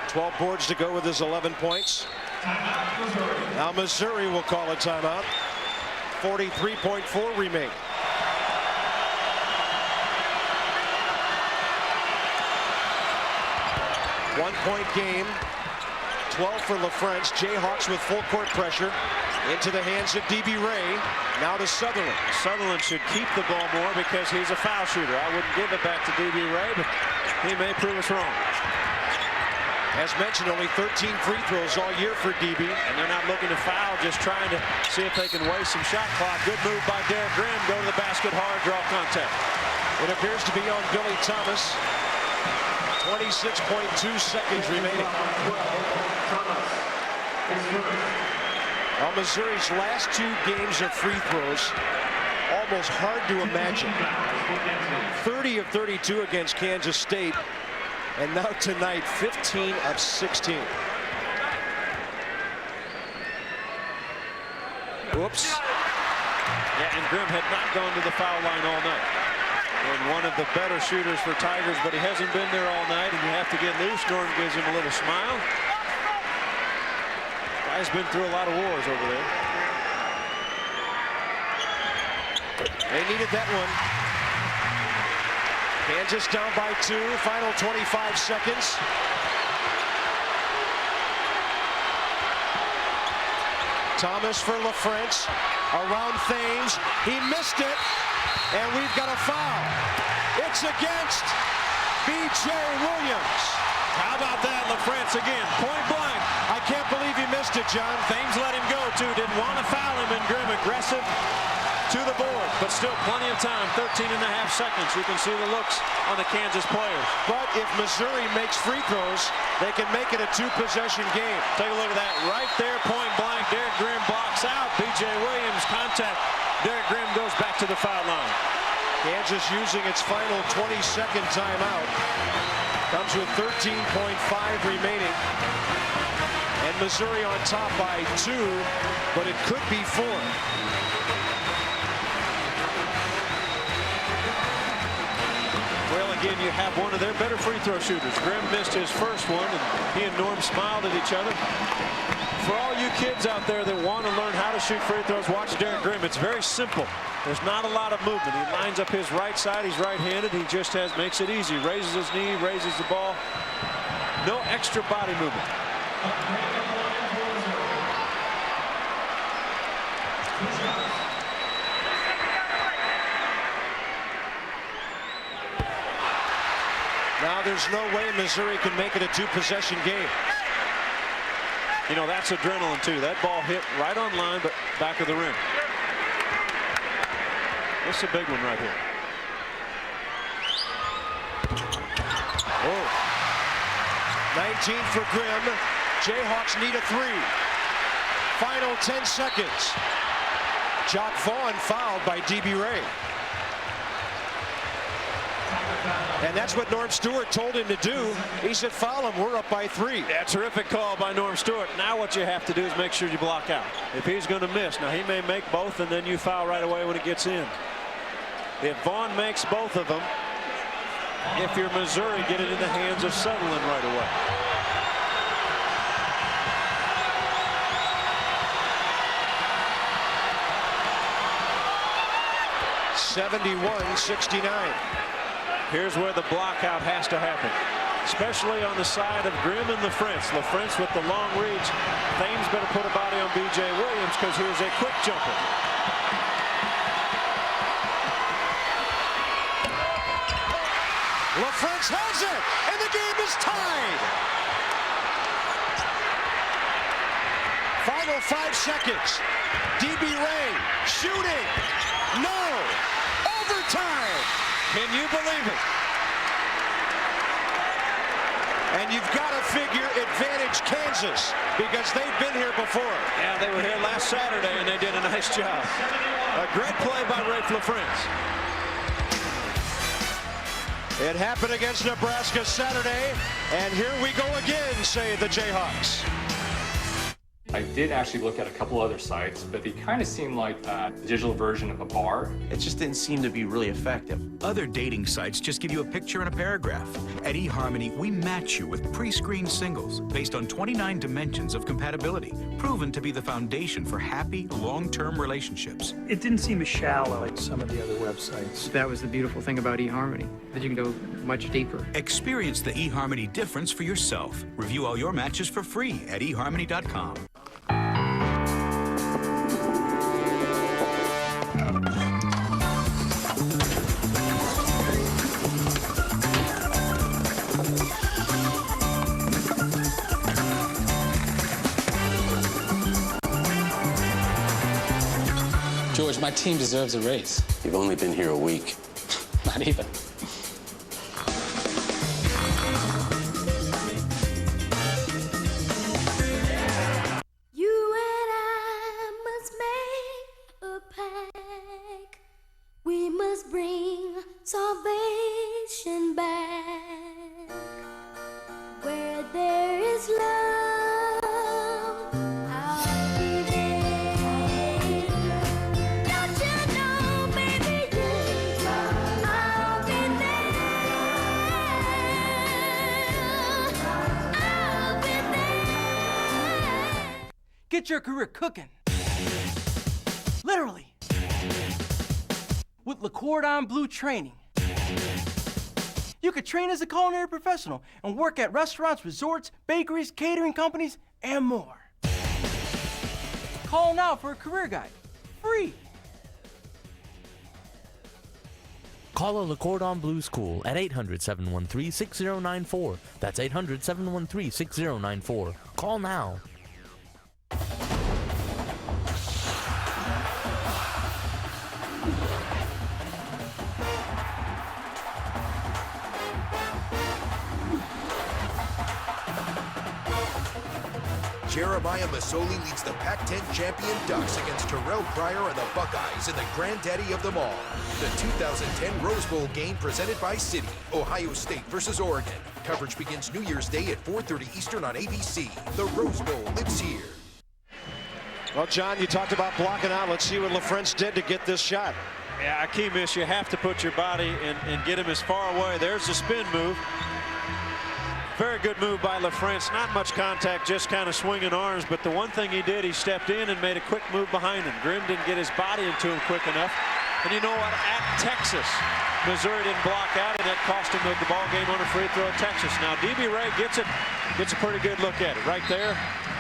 12 boards to go with his 11 points. Now Missouri will call a timeout. 43.4 remain. One-point game. 12 for LaFrance. Jayhawks with full court pressure. Into the hands of D.B. Ray. Now to Sutherland. Sutherland should keep the ball more because he's a foul shooter. I wouldn't give it back to D.B. Ray, but he may prove us wrong. As mentioned, only 13 free throws all year for DB. And they're not looking to foul, just trying to see if they can waste some shot clock. Good move by Derek Grimm. Go to the basket hard, draw contact. It appears to be on Billy Thomas. 26.2 seconds remaining. Well, Missouri's last 2 games of free throws, almost hard to imagine. 30 of 32 against Kansas State. And now tonight, 15 of 16. Whoops. Yeah, and Grimm had not gone to the foul line all night. And one of the better shooters for Tigers, but he hasn't been there all night, and you have to get loose. Norm gives him a little smile. Guy's been through a lot of wars over there. They needed that one. Kansas down by 2, final 25 seconds. Thomas for LaFrance, around Thames, he missed it, and we've got a foul. It's against B.J. Williams. How about that, LaFrance again, point blank. I can't believe he missed it, John. Thames let him go, too, didn't want to foul him, and Grimm aggressive to the board, but still plenty of time, 13.5 seconds. You can see the looks on the Kansas players. But if Missouri makes free throws, they can make it a 2-possession game. Take a look at that right there, point blank. Derek Grimm blocks out. B.J. Williams contact. Derek Grimm goes back to the foul line. Kansas using its final 20-second timeout. Comes with 13.5 remaining. And Missouri on top by 2, but it could be 4. Well, again, you have one of their better free throw shooters. Grimm missed his first one, and he and Norm smiled at each other. For all you kids out there that want to learn how to shoot free throws, watch Derek Grimm. It's very simple. There's not a lot of movement. He lines up his right side. He's right-handed. He just makes it easy. Raises his knee, raises the ball. No extra body movement. Now there's no way Missouri can make it a 2-possession game. You know, that's adrenaline too. That ball hit right on line, but back of the rim. This is a big one right here. Oh. 19 for Grimm. Jayhawks need a 3. Final 10 seconds. Jock Vaughn fouled by D.B. Ray. And that's what Norm Stewart told him to do. He said, foul him. We're up by 3. Yeah, terrific call by Norm Stewart. Now what you have to do is make sure you block out. If he's going to miss, now he may make both, and then you foul right away when it gets in. If Vaughn makes both of them, if you're Missouri, get it in the hands of Sutherland right away. (71-69). Here's where the blockout has to happen, especially on the side of Grimm and LaFrentz. LaFrentz with the long reach. Thames better put a body on B.J. Williams, because here's a quick jumper. LaFrentz has it, and the game is tied. Final 5 seconds. D.B. Ray shooting. No. Overtime. Can you believe it? And you've got to figure advantage Kansas, because they've been here before. Yeah, they were here last Saturday, and they did a nice job. A great play by Rafe LaFrentz. It happened against Nebraska Saturday, and here we go again, say the Jayhawks. I did actually look at a couple other sites, but they kind of seem like a digital version of a bar. It just didn't seem to be really effective. Other dating sites just give you a picture and a paragraph. At eHarmony, we match you with pre-screened singles based on 29 dimensions of compatibility, proven to be the foundation for happy, long-term relationships. It didn't seem as shallow like some of the other websites. That was the beautiful thing about eHarmony, that you can go much deeper. Experience the eHarmony difference for yourself. Review all your matches for free at eHarmony.com. George, my team deserves a raise. You've only been here a week. Not even. You and I must make a pact. We must bring salvation back. Where there is love, I'll be there. Don't you know, baby, I'll be there. I'll be there. Get your career cooking. Literally. With Le Cordon Bleu training. You could train as a culinary professional and work at restaurants, resorts, bakeries, catering companies, and more. Call now for a career guide. Free. Call a Le Cordon Bleu school at 800-713-6094. That's 800-713-6094. Call now. Jeremiah Masoli leads the Pac-10 champion Ducks against Terrell Pryor and the Buckeyes in the granddaddy of them all. The 2010 Rose Bowl game presented by Citi. Ohio State versus Oregon. Coverage begins New Year's Day at 4:30 Eastern on ABC. The Rose Bowl lives here. Well, John, you talked about blocking out. Let's see what LaFrentz did to get this shot. Yeah, a key miss. You have to put your body and get him as far away. There's the spin move. Very good move by LaFrentz. Not much contact, just kind of swinging arms. But the one thing he did, he stepped in and made a quick move behind him. Grimm didn't get his body into him quick enough. And you know what? At Texas, Missouri didn't block out, and that cost him the ball game on a free throw at Texas. Now, D.B. Ray gets a pretty good look at it. Right there,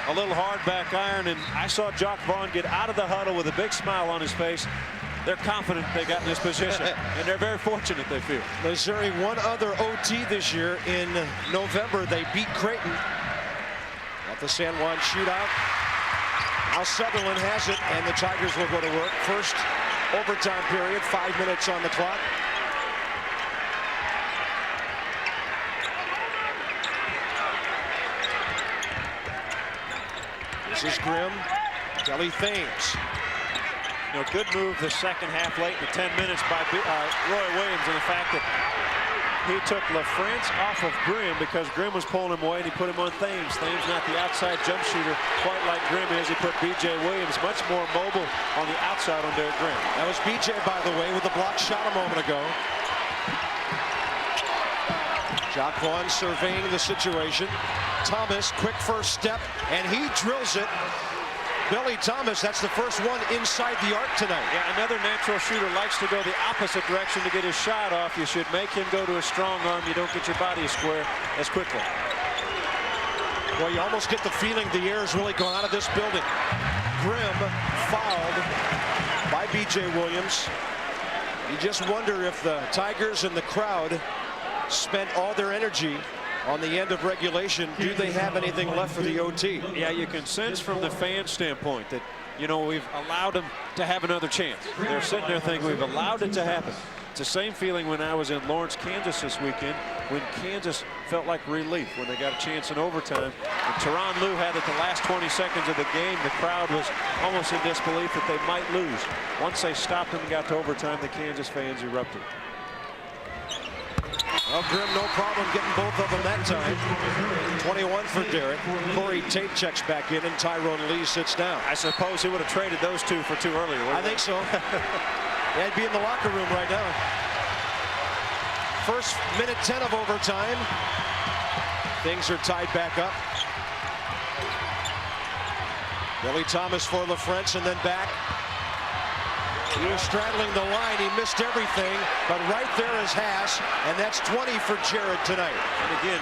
a little hard back iron, and I saw Jock Vaughn get out of the huddle with a big smile on his face. They're confident they got in this position, and they're very fortunate, they feel. Missouri, one other OT this year in November. They beat Creighton at the San Juan shootout. Now Sutherland has it, and the Tigers will go to work. First overtime period, 5 minutes on the clock. This is Grimm. Kelly Thames. You know, good move the second half late in the 10 minutes by Roy Williams, and the fact that he took LaFrance off of Grimm because Grimm was pulling him away, and he put him on Thames. Thames not the outside jump shooter quite like Grimm is. He put B.J. Williams much more mobile on the outside on Derek Grimm. That was B.J., by the way, with the block shot a moment ago. Jock Vaughn surveying the situation. Thomas, quick first step, and he drills it. Billy Thomas, that's the first one inside the arc tonight. Yeah, another natural shooter likes to go the opposite direction to get his shot off. You should make him go to a strong arm. You don't get your body square as quickly. Well, you almost get the feeling the air has really gone out of this building. Grimm fouled by B.J. Williams. You just wonder if the Tigers and the crowd spent all their energy on the end of regulation. Do they have anything left for the OT? Yeah, you can sense from the fan standpoint that, you know, we've allowed them to have another chance. They're sitting there thinking we've allowed it to happen. It's the same feeling when I was in Lawrence, Kansas this weekend, when Kansas felt like relief when they got a chance in overtime. And Tyronn Lue had it the last 20 seconds of the game. The crowd was almost in disbelief that they might lose. Once they stopped and got to overtime, the Kansas fans erupted. Well, Grimm, no problem getting both of them that time. 21 for Derek. Corey Tate checks back in, and Tyrone Lee sits down. I suppose he would have traded those two for two earlier. I think so. Yeah, he'd be in the locker room right now. First minute 10 of overtime. Things are tied back up. Billy Thomas for LaFrance, and then back. He was straddling the line. He missed everything, but right there is Haas, and that's 20 for Jared tonight. And again,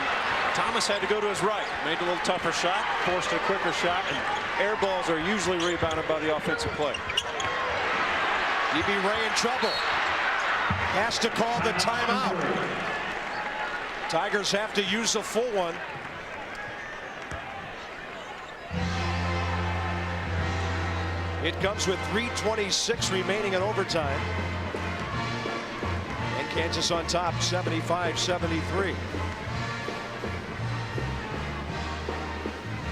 Thomas had to go to his right. Made a little tougher shot, forced a quicker shot, and air balls are usually rebounded by the offensive play. D.B. Ray in trouble. Has to call the timeout. Tigers have to use a full one. It comes with 3:26 remaining in overtime. And Kansas on top, 75-73.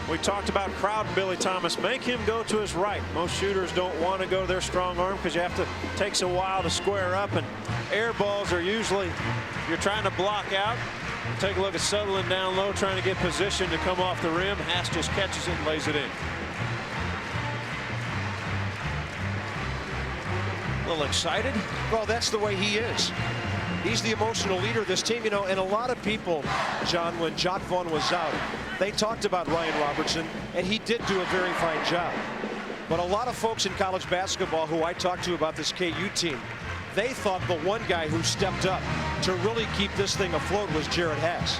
We talked about crowd and Billy Thomas. Make him go to his right. Most shooters don't want to go to their strong arm because you have to, takes a while to square up, and air balls are usually, you're trying to block out. Take a look at Sutherland down low, trying to get position to come off the rim. Haas just catches it and lays it in. A little excited? Well, that's the way he is. He's the emotional leader of this team, you know, and a lot of people, John, when Jock Vaughn was out, they talked about Ryan Robertson, and he did do a very fine job. But a lot of folks in college basketball who I talked to about this KU team, they thought the one guy who stepped up to really keep this thing afloat was Jared Haas.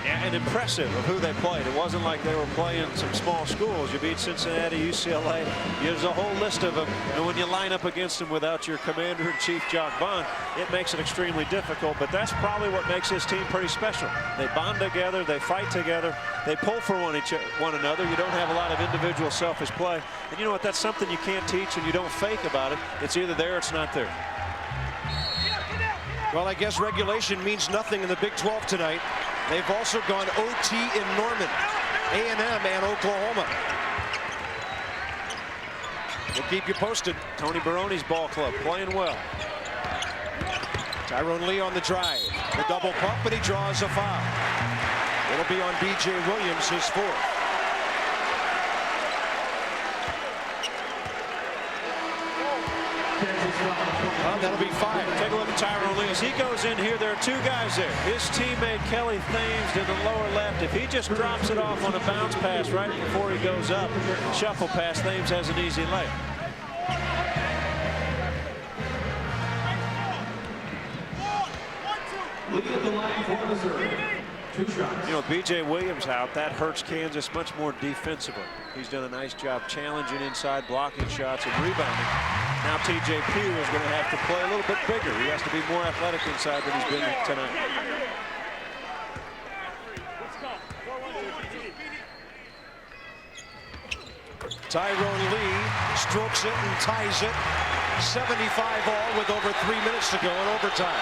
Yeah, and impressive of who they played. It wasn't like they were playing some small schools. You beat Cincinnati, UCLA. There's a whole list of them. And when you line up against them without your commander-in-chief, Jock Vaughn, it makes it extremely difficult. But that's probably what makes this team pretty special. They bond together. They fight together. They pull for one another. You don't have a lot of individual selfish play. And you know what? That's something you can't teach, and you don't fake about it. It's either there or it's not there. Well, I guess regulation means nothing in the Big 12 tonight. They've also gone OT in Norman, A&M, and Oklahoma. We'll keep you posted. Tony Baroni's ball club playing well. Tyrone Lee on the drive. The double pump, and he draws a foul. It'll be on B.J. Williams, his fourth. That'll be 5. Take a look at Tyrone Lee. As he goes in here, there are two guys there. His teammate Kelly Thames in the lower left. If he just drops it off on a bounce pass right before he goes up, shuffle pass, Thames has an easy layup. You know, B.J. Williams out. That hurts Kansas much more defensively. He's done a nice job challenging inside, blocking shots, and rebounding. Now T.J. Pugh is going to have to play a little bit bigger. He has to be more athletic inside than he's been tonight. Tyrone Lee strokes it and ties it. 75 all with over 3 minutes to go in overtime.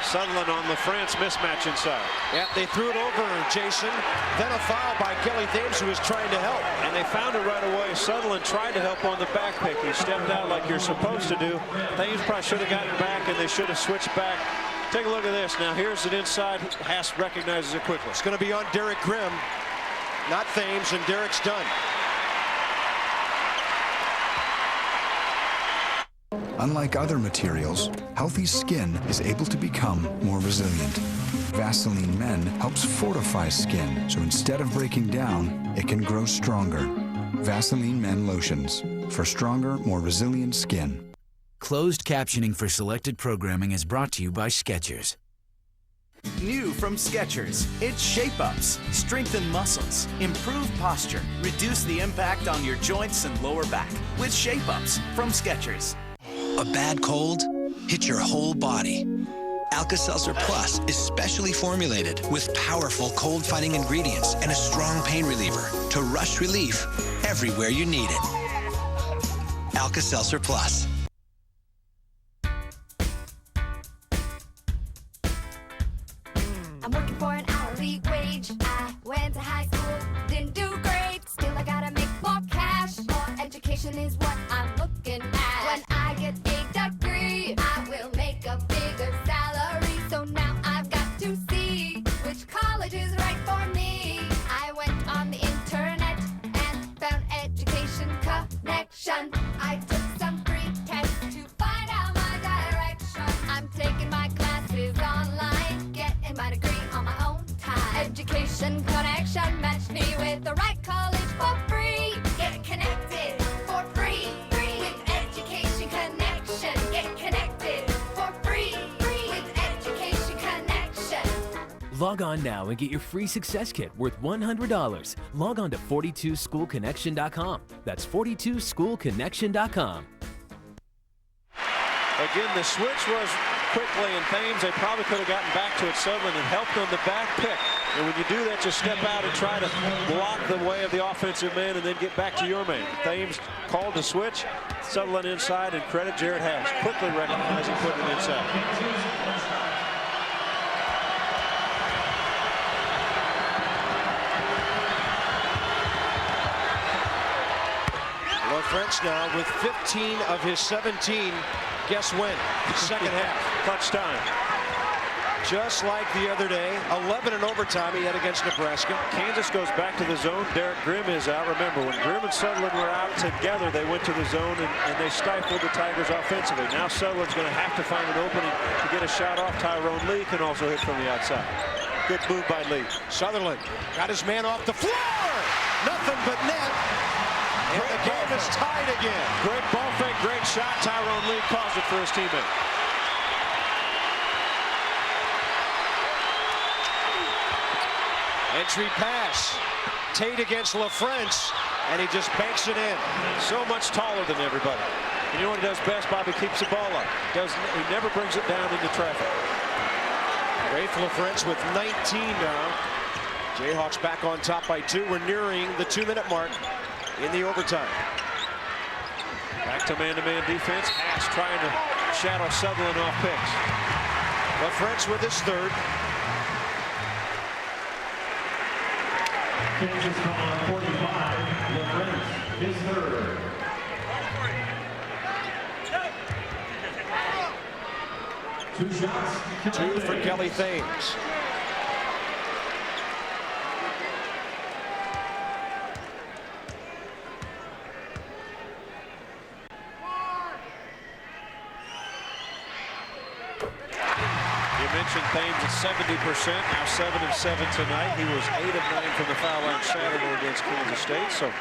Sutherland on LaFrance mismatch inside. Yeah, they threw it over Jason. Then a foul by Kelly Thames, who was trying to help. And they found it right away. Sutherland tried to help on the back pick. He stepped out like you're supposed to do. Thames probably should have gotten back, and they should have switched back. Take a look at this. Now here's it inside. Haas recognizes it quickly. It's going to be on Derek Grimm, not Thames, and Derek's done. Unlike other materials, healthy skin is able to become more resilient. Vaseline Men helps fortify skin, so instead of breaking down, it can grow stronger. Vaseline Men Lotions, for stronger, more resilient skin. Closed captioning for selected programming is brought to you by Skechers. New from Skechers, it's Shape-Ups. Strengthen muscles, improve posture, reduce the impact on your joints and lower back with Shape-Ups from Skechers. A bad cold hits your whole body. Alka-Seltzer Plus is specially formulated with powerful cold-fighting ingredients and a strong pain reliever to rush relief everywhere you need it. Alka-Seltzer Plus. I'm working for an hourly wage. I went to high school, didn't do great. Still I gotta make more cash. More education is what I'm looking at. When I get a degree, I will make a bigger salary. So now I've got to see which college is right for me. I went on the internet and found Education Connection. I took some free tests to find out my direction. I'm taking my classes online, getting my degree on my own time. Education Connection matched me with the right college for free. Get connected for free with Education Connection. Get connected for free with Education Connection. Log on now and get your free success kit worth $100. Log on to 42schoolconnection.com. That's 42schoolconnection.com. Again, the switch was quickly, and Thames, they probably could have gotten back to it. Sutherland and helped on the back pick. And when you do that, just step out and try to block the way of the offensive man and then get back to your man. Thames called the switch. Sutherland inside, and credit Jared Haas. Quickly recognizing, putting it inside. LaFrance now with 15 of his 17. Guess when? Second half. Clutch time. Just like the other day, 11 in overtime he had against Nebraska. Kansas goes back to the zone. Derek Grimm is out. Remember, when Grimm and Sutherland were out together, they went to the zone and they stifled the Tigers offensively. Now Sutherland's going to have to find an opening to get a shot off. Tyrone Lee can also hit from the outside. Good move by Lee. Sutherland got his man off the floor. Nothing but net. And the game is tied again. Great ball fake, great shot. Tyrone Lee calls it for his teammate. Entry pass. Tate against LaFrance, and he just banks it in. So much taller than everybody. And you know what he does best, Bobby? Keeps the ball up. He never brings it down into traffic. Rafe LaFrance with 19 now. Jayhawks back on top by 2. We're nearing the 2-minute mark in the overtime. Back to man-to-man defense. Haas trying to shadow Sutherland off picks. LaFrance with his third. Kansas on 45, LaFrance, his third. Two shots. 2 for Kelly Thames. mentioned Thames at 70%, now 7 of 7 tonight. He was 8 of 9 from the foul line Saturday against Kansas State, so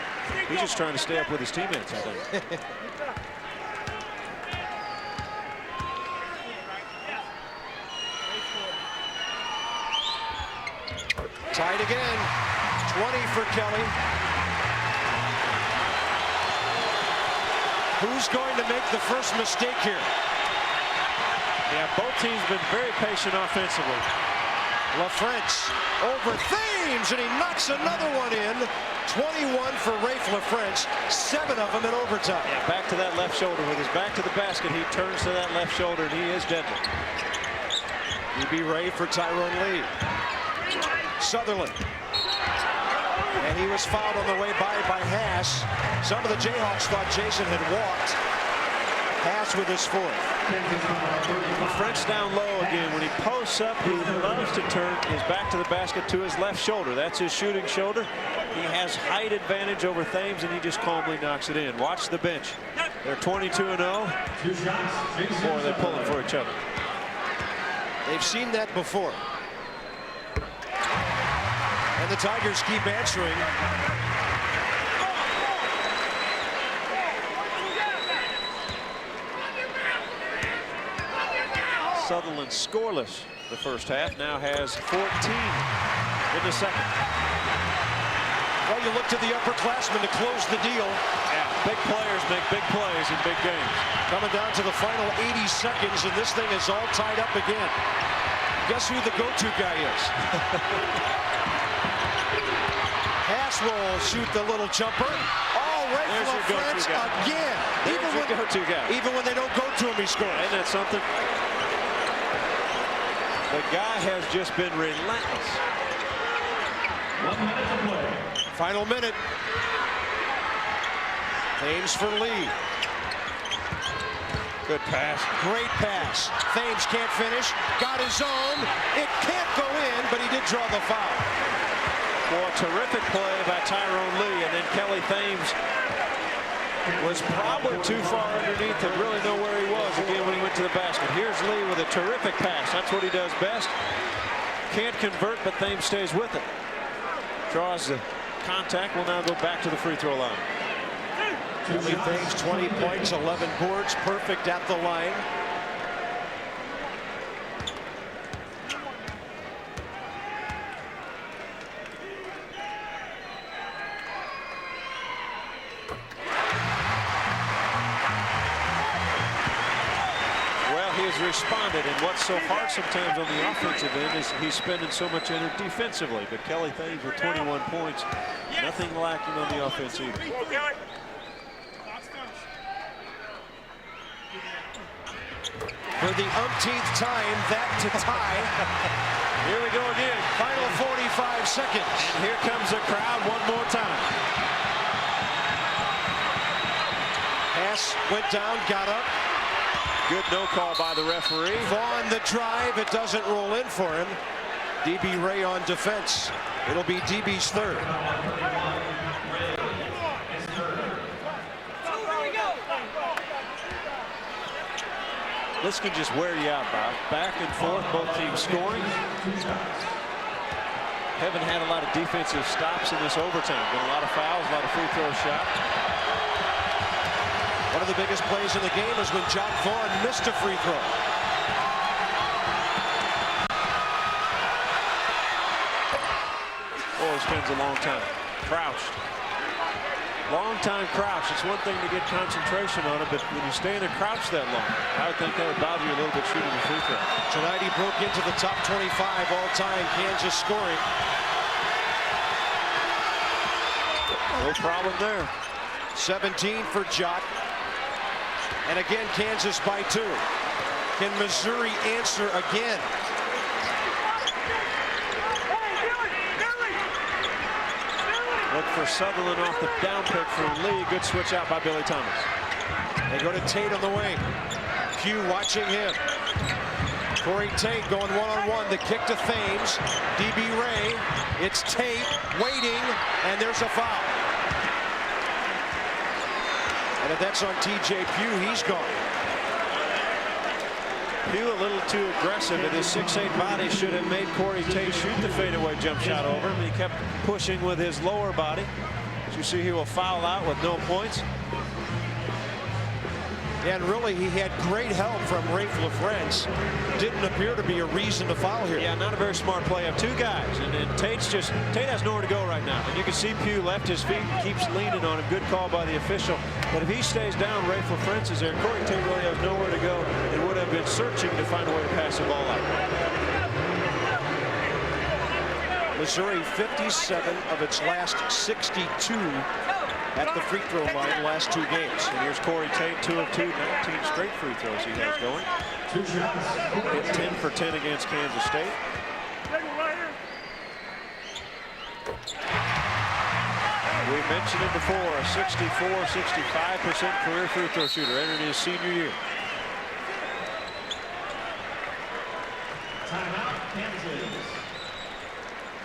he's just trying to stay up with his teammates, I think. Tied again, 20 for Kelly. Who's going to make the first mistake here? Yeah, both teams been very patient offensively. LaFrance over Thames, and he knocks another one in. 21 for Rafe LaFrance, 7 of them in overtime. Yeah, back to that left shoulder. With his back to the basket, he turns to that left shoulder, and he is deadly. E.B. Ray for Tyrone Lee. Sutherland. And he was fouled on the way by Haas. Some of the Jayhawks thought Jason had walked. Haas with his fourth. French down low again. When he posts up, he loves to turn his back to the basket to his left shoulder. That's his shooting shoulder. He has height advantage over Thames, and he just calmly knocks it in. Watch the bench. They're 22-0. Boy, they're pulling for each other. They've seen that before. And the Tigers keep answering. Sutherland scoreless the first half, now has 14 in the second. Well, you look to the upperclassmen to close the deal. Yeah, big players make big plays in big games. Coming down to the final 80 seconds, and this thing is all tied up again. Guess who the go-to guy is? Haas will shoot the little jumper. Oh, right from LaFrance again. Even when they don't go to him, he scores. Isn't that something? The guy has just been relentless. 1 minute to play. Final minute. Thames for Lee. Good pass. Great pass. Thames can't finish. Got his own. It can't go in, but he did draw the foul. Well, terrific play by Tyrone Lee, and then Kelly Thames was probably too far underneath to really know where he was again when he went to the basket. Here's Lee with a terrific pass. That's what he does best. Can't convert, but Thames stays with it. Draws the contact. Will now go back to the free throw line. Thames, 20 points, 11 boards, perfect at the line. Responded, and what's so hard sometimes on the offensive end is he's spending so much energy defensively, but Kelly Thames with 21 points, nothing lacking on the offense either. For the umpteenth time, that to tie. Here we go again. Final 45 seconds. And here comes the crowd one more time. Haas went down, got up. Good no call by the referee. Vaughn the drive. It doesn't roll in for him. D.B. Ray on defense. It'll be DB's third. This can just wear you out, Bob. Back and forth, both teams scoring. Haven't had a lot of defensive stops in this overtime. Been a lot of fouls, a lot of free throw shots. One of the biggest plays in the game was when Jock Vaughn missed a free throw. Oh, he spends a long time. Crouched. Long time crouched. It's one thing to get concentration on it, but when you stay in a crouch that long, I would think that would bother you a little bit shooting the free throw. Tonight he broke into the top 25 all-time, Kansas scoring. No problem there. 17 for Jock. And again, Kansas by 2. Can Missouri answer again? Look for Sutherland off the down pick from Lee. Good switch out by Billy Thomas. They go to Tate on the wing. Pugh watching him. Corey Tate going one-on-one. The kick to Thames. D.B. Ray. It's Tate waiting, and there's a foul. And if that's on T.J. Pugh, he's gone. Pugh a little too aggressive, and his 6'8" body should have made Corey Tate shoot the fadeaway jump shot over him. He kept pushing with his lower body. As you see, he will foul out with no points. And really, he had great help from Rafe LaFrance. Didn't appear to be a reason to foul here. Yeah, not a very smart play of two guys. And then Tate has nowhere to go right now. And you can see Pugh left his feet and keeps leaning on him. Good call by the official. But if he stays down, Rafe LaFrance is there. Corey Tate really has nowhere to go and would have been searching to find a way to pass the ball out. Missouri 57 of its last 62 at the free throw line last two games. And here's Corey Tate, 2 of 2, 19 straight free throws he has going. Hit 10 for 10 against Kansas State. We mentioned it before, a 64-65% career free throw shooter entering his senior year. Timeout, Kansas.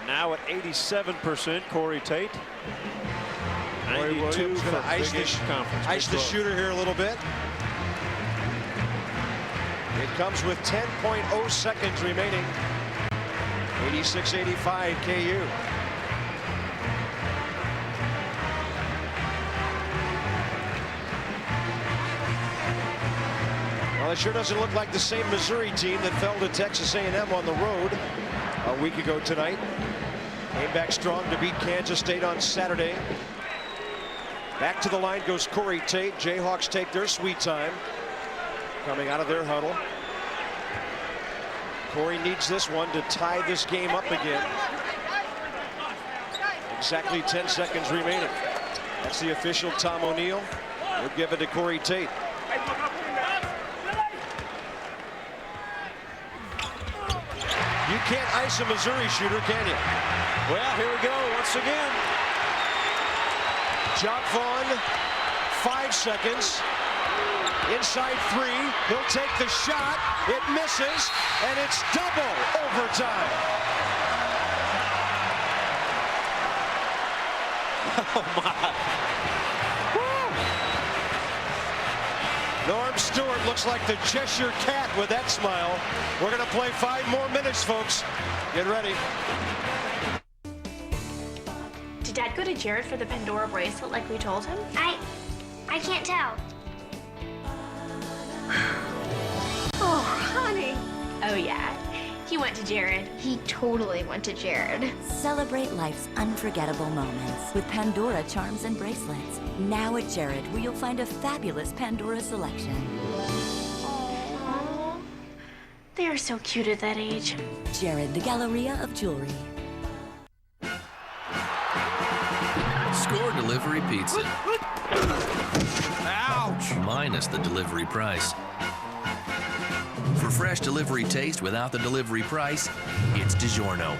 Now at 87%, Corey Tate. 92 for ice Big East Conference. Ice the shooter here a little bit. It comes with 10.0 seconds remaining. 86-85 KU. Well, it sure doesn't look like the same Missouri team that fell to Texas A&M on the road a week ago tonight. Came back strong to beat Kansas State on Saturday. Back to the line goes Corey Tate. Jayhawks take their sweet time coming out of their huddle. Corey needs this one to tie this game up again. Exactly 10 seconds remaining. That's the official Tom O'Neill. We'll give it to Corey Tate. You can't ice a Missouri shooter, can you? Well, here we go once again. Jock Vaughn, 5 seconds. Inside 3, he'll take the shot. It misses, and it's double overtime. Oh my. Norm Stewart looks like the Cheshire Cat with that smile. We're going to play 5 more minutes, folks. Get ready. Did Dad go to Jared for the Pandora bracelet like we told him? I can't tell. Oh, honey. Oh, yeah. He went to Jared. He totally went to Jared. Celebrate life's unforgettable moments with Pandora charms and bracelets. Now at Jared, where you'll find a fabulous Pandora selection. Aww. They are so cute at that age. Jared, the Galleria of Jewelry. Score delivery pizza. Ouch! Minus the delivery price. For fresh delivery taste without the delivery price, it's DiGiorno.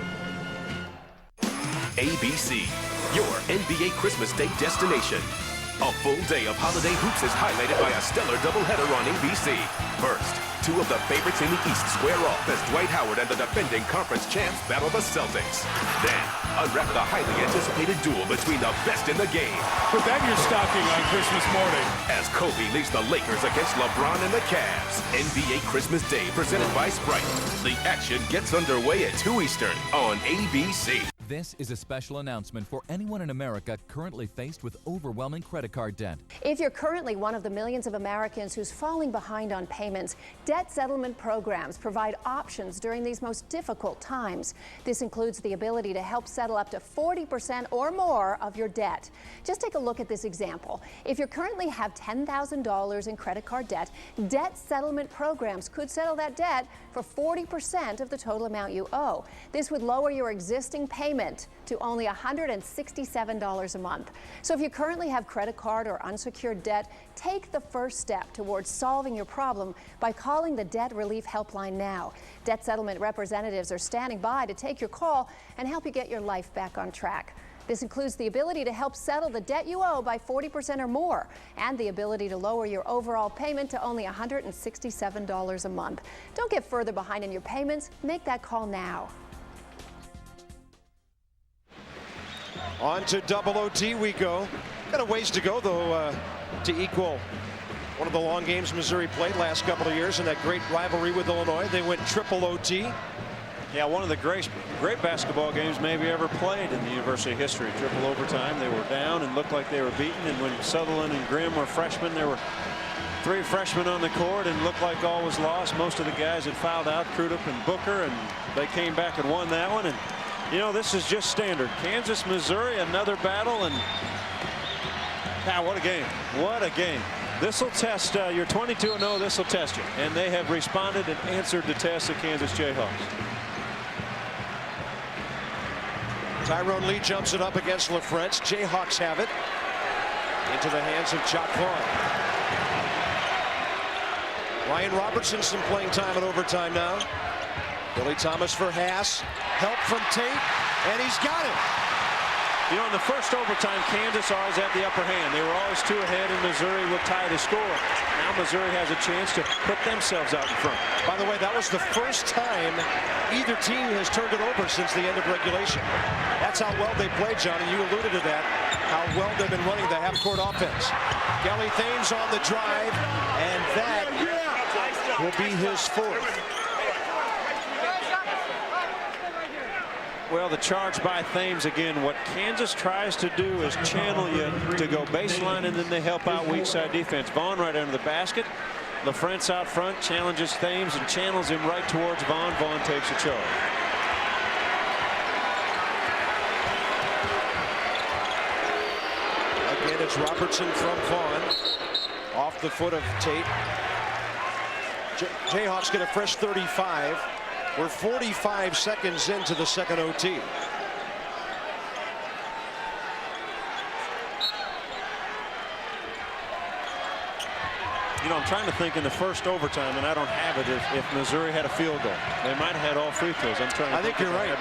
ABC, your NBA Christmas Day destination. A full day of holiday hoops is highlighted by a stellar doubleheader on ABC. First, 2 of the favorites in the East square off as Dwight Howard and the defending conference champs battle the Celtics. Then, unwrap the highly anticipated duel between the best in the game. Put that in your stocking on Christmas morning. As Kobe leads the Lakers against LeBron and the Cavs. NBA Christmas Day presented by Sprite. The action gets underway at 2 Eastern on ABC. This is a special announcement for anyone in America currently faced with overwhelming credit card debt. If you're currently one of the millions of Americans who's falling behind on payments, debt settlement programs provide options during these most difficult times. This includes the ability to help settle up to 40% or more of your debt. Just take a look at this example. If you currently have $10,000 in credit card debt, debt settlement programs could settle that debt for 40% of the total amount you owe. This would lower your existing payment to only $167 a month. So if you currently have credit card or unsecured debt, take the first step towards solving your problem by calling the Debt Relief Helpline now. Debt settlement representatives are standing by to take your call and help you get your life back on track. This includes the ability to help settle the debt you owe by 40% or more, and the ability to lower your overall payment to only $167 a month. Don't get further behind in your payments. Make that call now. On to double OT we go. Got a ways to go, though, to equal One of the long games Missouri played last couple of years in that great rivalry with Illinois. They went triple OT. Yeah, one of the great basketball games maybe ever played in the university history. Triple overtime. They were down and looked like they were beaten. And when Sutherland and Grimm were freshmen, there were 3 freshmen on the court and looked like all was lost. Most of the guys had fouled out, Crudup and Booker, and they came back and won that one. And you know, this is just standard. Kansas, Missouri, another battle, and what a game. What a game. This will test, you're 22-0, this will test you. And they have responded and answered the test of Kansas Jayhawks. Tyrone Lee jumps it up against LaFrentz. Jayhawks have it into the hands of Jock Vaughn. Ryan Robertson some playing time in overtime now. Billy Thomas for Haas. Help from Tate, and he's got it. You know, in the first overtime, Kansas always had the upper hand. They were always 2 ahead, and Missouri would tie the score. Now Missouri has a chance to put themselves out in front. By the way, that was the first time either team has turned it over since the end of regulation. That's how well they played, John, and you alluded to that, how well they've been running the half-court offense. Kelly Thames on the drive, and that will be his 4th. Well, the charge by Thames again. What Kansas tries to do is channel you to go baseline, and then they help out weak side defense. Vaughn right under the basket. LaFrentz out front challenges Thames and channels him right towards Vaughn. Vaughn takes a charge. Again, it's Robertson from Vaughn. Off the foot of Tate. Jayhawks get a fresh 35. We're 45 seconds into the second OT. You know, I'm trying to think in the first overtime, and I don't have it, if Missouri had a field goal. They might have had all free throws. I think you're right.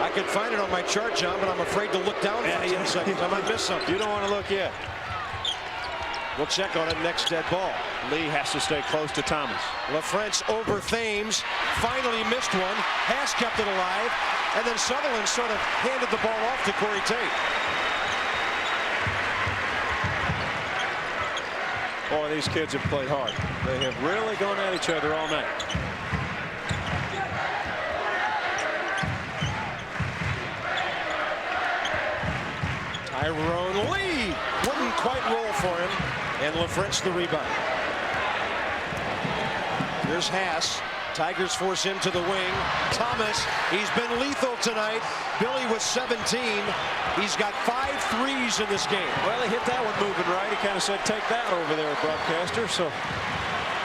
I could find it on my chart, John, but I'm afraid to look down for 10 seconds. I might miss something. You don't want to look yet. We'll check on it next dead ball. Lee has to stay close to Thomas. LaFrentz over Thames. Finally missed one. Haas kept it alive. And then Sutherland sort of handed the ball off to Corey Tate. Boy, these kids have played hard. They have really gone at each other all night. Tyrone Lee wouldn't quite roll for him. And LaFrentz the rebound. Here's Haas. Tigers force him to the wing. Thomas, he's been lethal tonight. Billy with 17. He's got 5 threes in this game. Well, he hit that one moving right. He kind of said, take that over there, broadcaster. So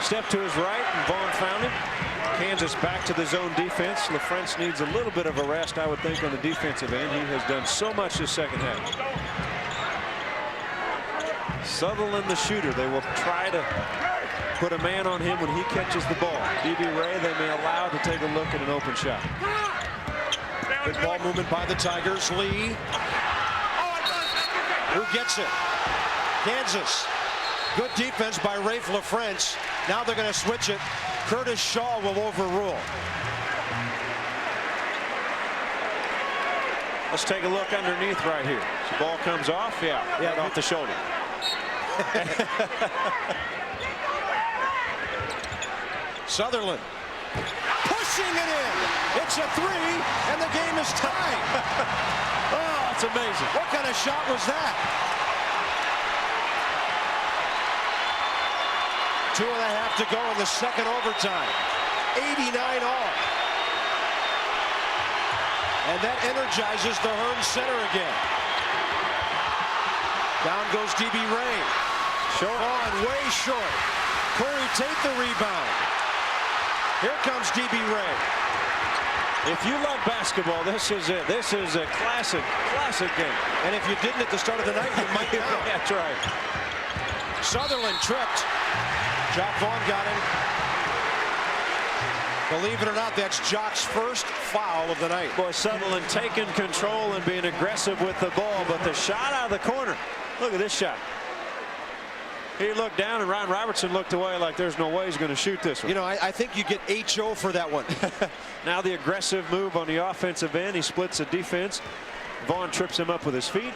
step to his right, and Vaughn found him. Kansas back to the zone defense. LaFrentz needs a little bit of a rest, I would think, on the defensive end. He has done so much this second half. Sutherland the shooter. They will try to put a man on him when he catches the ball. D.B. Ray they may allow to take a look at an open shot. Good ball movement by the Tigers. Lee. Who gets it? Kansas. Good defense by Rafe LaFrentz. Now they're going to switch it. Curtis Shaw will overrule. Let's take a look underneath right here. The ball comes off. Yeah, right off the shoulder. Sutherland pushing it in. It's a 3, and the game is tied. Oh, it's amazing. What kind of shot was that? 2.5 to go in the second overtime. 89 all. And that energizes the Hearnes center again. Down goes D.B. Ray. Short on, way short. Corey Tate the rebound. Here comes D.B. Ray. If you love basketball, this is it. This is a classic game. And if you didn't at the start of the night, you might now. That's right. Sutherland tripped. Jock Vaughn got him. Believe it or not, that's Jock's first foul of the night. Boy, Sutherland taking control and being aggressive with the ball, but the shot out of the corner. Look at this shot. He looked down, and Ryan Robertson looked away like there's no way he's going to shoot this one. You know, I think you get HO for that one. Now the aggressive move on the offensive end. He splits the defense. Vaughn trips him up with his feet.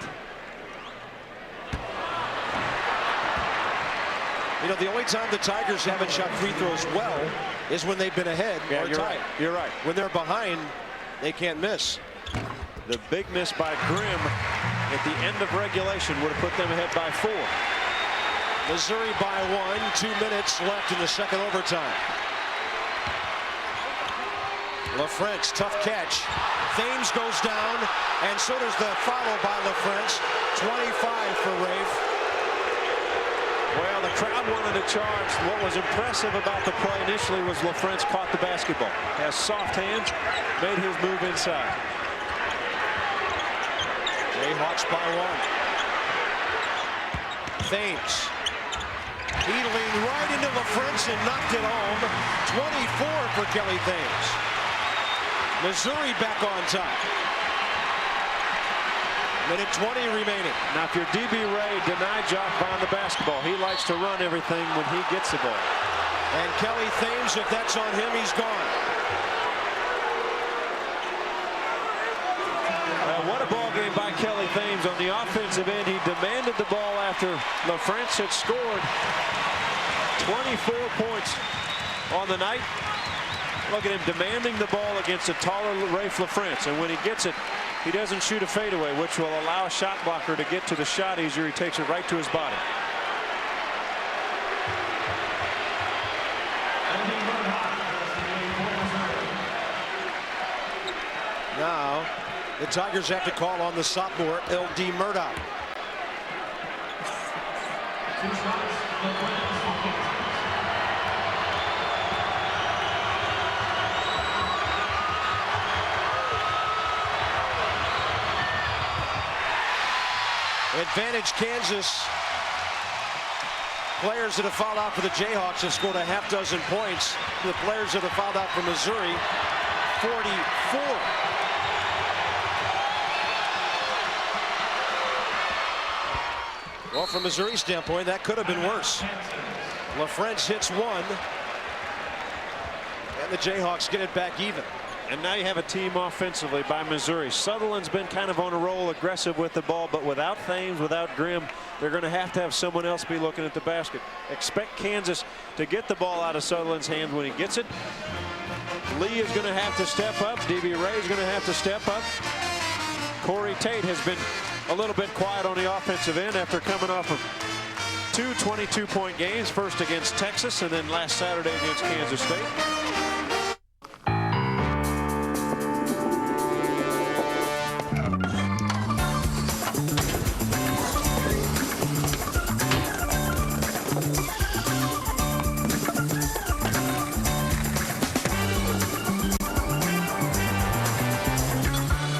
You know, the only time the Tigers haven't shot free throws well is when they've been ahead or you're tied. right. You're right. When they're behind, they can't miss. The big miss by Grimm at the end of regulation would have put them ahead by 4. Missouri by 1. 2 minutes left in the second overtime. LaFrentz, tough catch. Thames goes down, and so does the follow by LaFrentz. 25 for Rafe. Well, the crowd wanted to charge. What was impressive about the play initially was LaFrentz caught the basketball. Has soft hands, made his move inside. Jayhawks by 1. Thames. He leaned right into LaFrentz and knocked it home. 24 for Kelly Thames. Missouri back on top. Minute 20 remaining. Now, if you're D.B. Ray, deny Jock Bond the basketball. He likes to run everything when he gets the ball. And Kelly Thames, if that's on him, he's gone. What a ball game by Kelly Thames on the offensive end. He demanded the ball after LaFrentz had scored 24 points on the night. Look at him demanding the ball against a taller Rafe LaFrentz, and when he gets it, he doesn't shoot a fadeaway, which will allow a shot blocker to get to the shot easier. He takes it right to his body. Now, the Tigers have to call on the sophomore, L.D. Murdoch. Advantage Kansas. Players that have fouled out for the Jayhawks have scored a half dozen points. The players that have fouled out for Missouri, 44. Well, from Missouri's standpoint, that could have been worse. LaFrentz hits one, and the Jayhawks get it back even. And now you have a team offensively by Missouri. Sutherland's been kind of on a roll, aggressive with the ball, but without Thames, without Grimm, they're going to have someone else be looking at the basket. Expect Kansas to get the ball out of Sutherland's hands when he gets it. Lee is going to have to step up. D.B. Ray is going to have to step up. Corey Tate has been a little bit quiet on the offensive end after coming off of 2 22-point games, first against Texas and then last Saturday against Kansas State.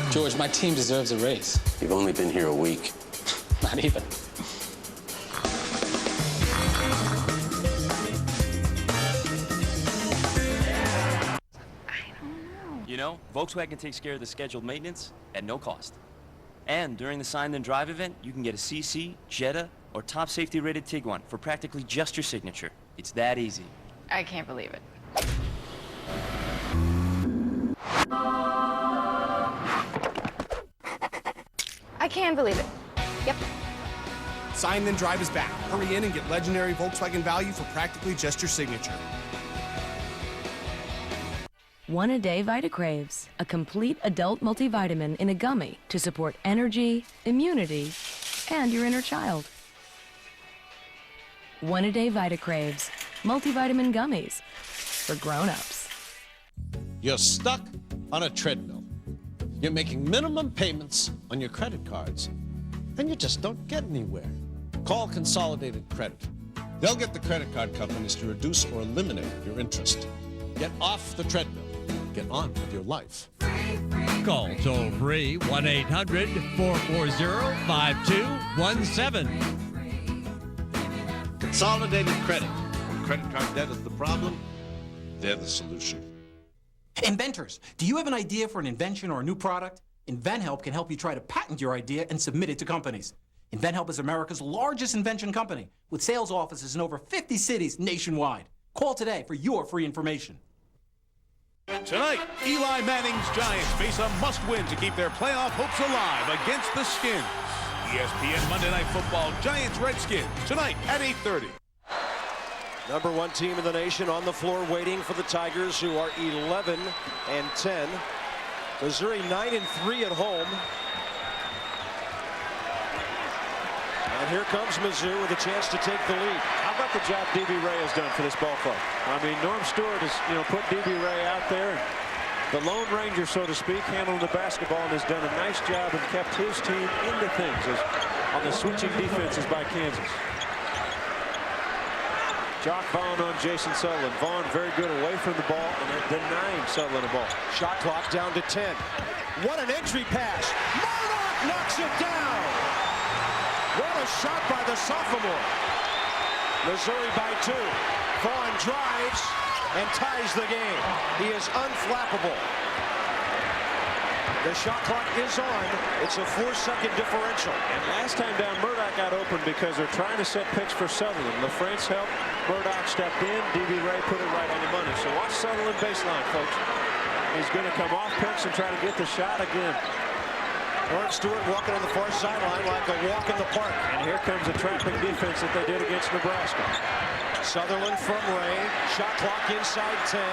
George, my team deserves a raise. You've only been here a week. Not even. You know, Volkswagen takes care of the scheduled maintenance at no cost. And during the Sign Then Drive event, you can get a CC, Jetta, or top safety rated Tiguan for practically just your signature. It's that easy. I can't believe it. I can believe it. Yep. Sign Then Drive is back. Hurry in and get legendary Volkswagen value for practically just your signature. One a Day VitaCraves, a complete adult multivitamin in a gummy to support energy, immunity, and your inner child. One a Day VitaCraves, multivitamin gummies for grown-ups. You're stuck on a treadmill. You're making minimum payments on your credit cards, and you just don't get anywhere. Call Consolidated Credit. They'll get the credit card companies to reduce or eliminate your interest. Get off the treadmill. Get on with your life. Call toll-free 1-800-440-5217. Consolidated Credit. When credit card debt is the problem, they're the solution. Inventors, do you have an idea for an invention or a new product? InventHelp can help you try to patent your idea and submit it to companies. InventHelp is America's largest invention company with sales offices in over 50 cities nationwide. Call today for your free information. Tonight, Eli Manning's Giants face a must-win to keep their playoff hopes alive against the Skins. ESPN Monday Night Football, Giants-Redskins, tonight at 8:30. #1 team in the nation on the floor waiting for the Tigers, who are 11-10. Missouri 9-3 at home. And here comes Mizzou with a chance to take the lead. How about the job D.B. Ray has done for this ball club? I mean, Norm Stewart has, put D.B. Ray out there, and the Lone Ranger, so to speak, handling the basketball, and has done a nice job and kept his team into things on the switching defenses by Kansas. Jock Vaughn on Jason Sutherland. Vaughn very good away from the ball and denying Sutherland the ball. Shot clock down to 10. What an entry pass. Murdoch knocks it down. What a shot by the sophomore. Missouri by 2. Vaughn drives and ties the game. He is unflappable. The shot clock is on. It's a 4-second differential. And last time down, Murdoch got open because they're trying to set picks for Sutherland. LaFrance helped. Murdoch stepped in. D.B. Ray put it right on the money. So watch Sutherland baseline, folks. He's going to come off picks and try to get the shot again. Norm Stewart walking on the far sideline like a walk in the park. And here comes the trapping defense that they did against Nebraska. Sutherland from Ray. Shot clock inside 10.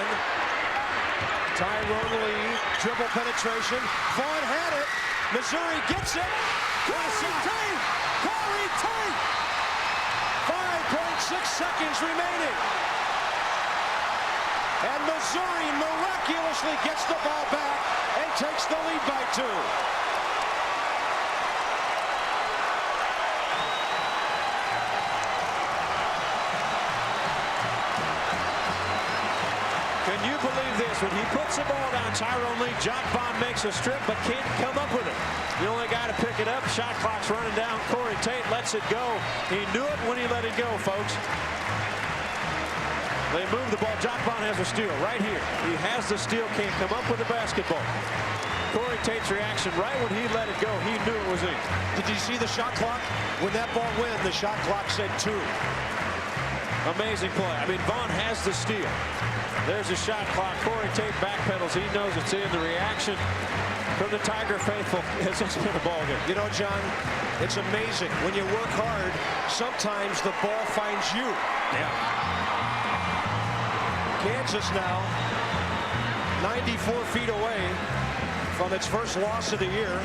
Tyrone Lee. Dribble penetration. Vaughn had it. Missouri gets it. Corey Tate. Corey Tate. 5.6 seconds remaining. And Missouri miraculously gets the ball back and takes the lead by 2. Can you believe this? When he puts the ball down, Tyrone Lee, Jock Vaughn makes a strip but can't come up with it. The only guy to pick it up, shot clock's running down. Corey Tate lets it go. He knew it when he let it go, folks. They move the ball. Jock Vaughn has a steal right here. He has the steal, can't come up with the basketball. Corey Tate's reaction right when he let it go, he knew it was in. Did you see the shot clock? When that ball went, the shot clock said 2. Amazing play. I mean, Vaughn has the steal. There's a shot clock. Corey Tate backpedals. He knows it's in. The reaction from the Tiger faithful has just been a ball game. You know, John, it's amazing. When you work hard, sometimes the ball finds you. Yeah. Kansas now 94 feet away from its first loss of the year.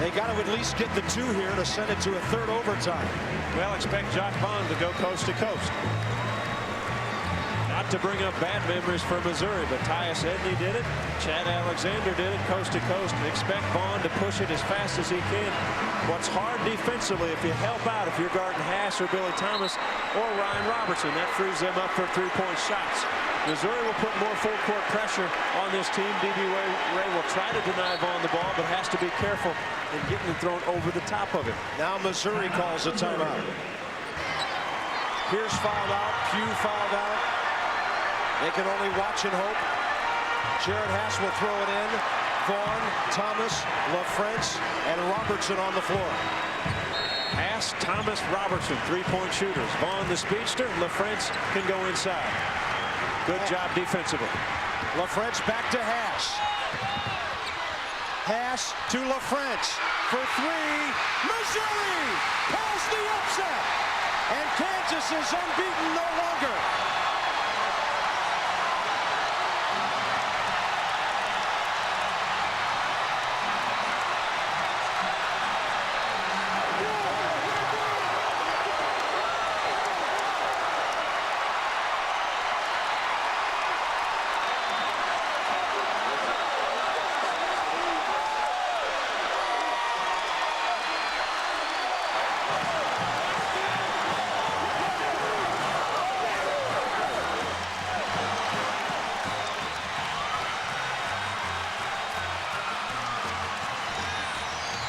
They got to at least get the 2 here to send it to a 3rd overtime. Well, expect Jock Vaughn to go coast to coast. Not to bring up bad memories for Missouri, but Tyus Edney did it. Chad Alexander did it coast to coast. Expect Vaughn to push it as fast as he can. What's hard defensively, if you help out, if you're guarding Haas or Billy Thomas or Ryan Robertson, that frees them up for 3-point shots. Missouri will put more full court pressure on this team. D.B. Ray will try to deny Vaughn the ball, but has to be careful in getting it thrown over the top of it. Now Missouri calls a timeout. Pierce fouled out. Pugh fouled out. They can only watch and hope. Jared Haas will throw it in. Vaughn, Thomas, LaFrance, and Robertson on the floor. Haas, Thomas, Robertson, 3-point shooters. Vaughn, the speedster. LaFrance can go inside. Good job defensively. LaFrance back to Haas. Haas to LaFrance for 3. Missouri calls the upset. And Kansas is unbeaten no longer.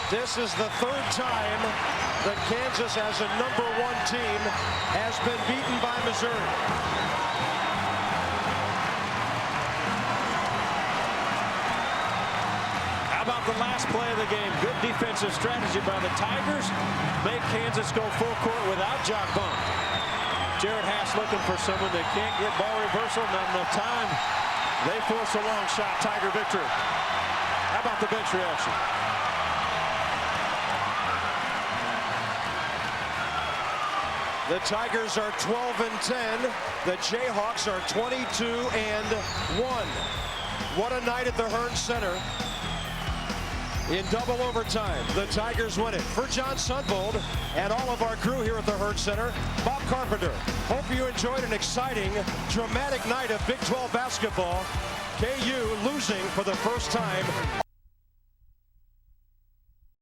This is the 3rd time that Kansas, as a #1 team, has been beaten by Missouri. How about the last play of the game? Good defensive strategy by the Tigers. Make Kansas go full court without Jock Vaughn. Jared Haas looking for someone that can't get ball reversal. Not enough time. They force a long shot. Tiger victory. How about the bench reaction? The Tigers are 12-10. The Jayhawks are 22-1. What a night at the Hearnes Center. In double overtime, the Tigers win it. For John Sundvold and all of our crew here at the Hearnes Center, Bob Carpenter. Hope you enjoyed an exciting, dramatic night of Big 12 basketball. KU losing for the first time.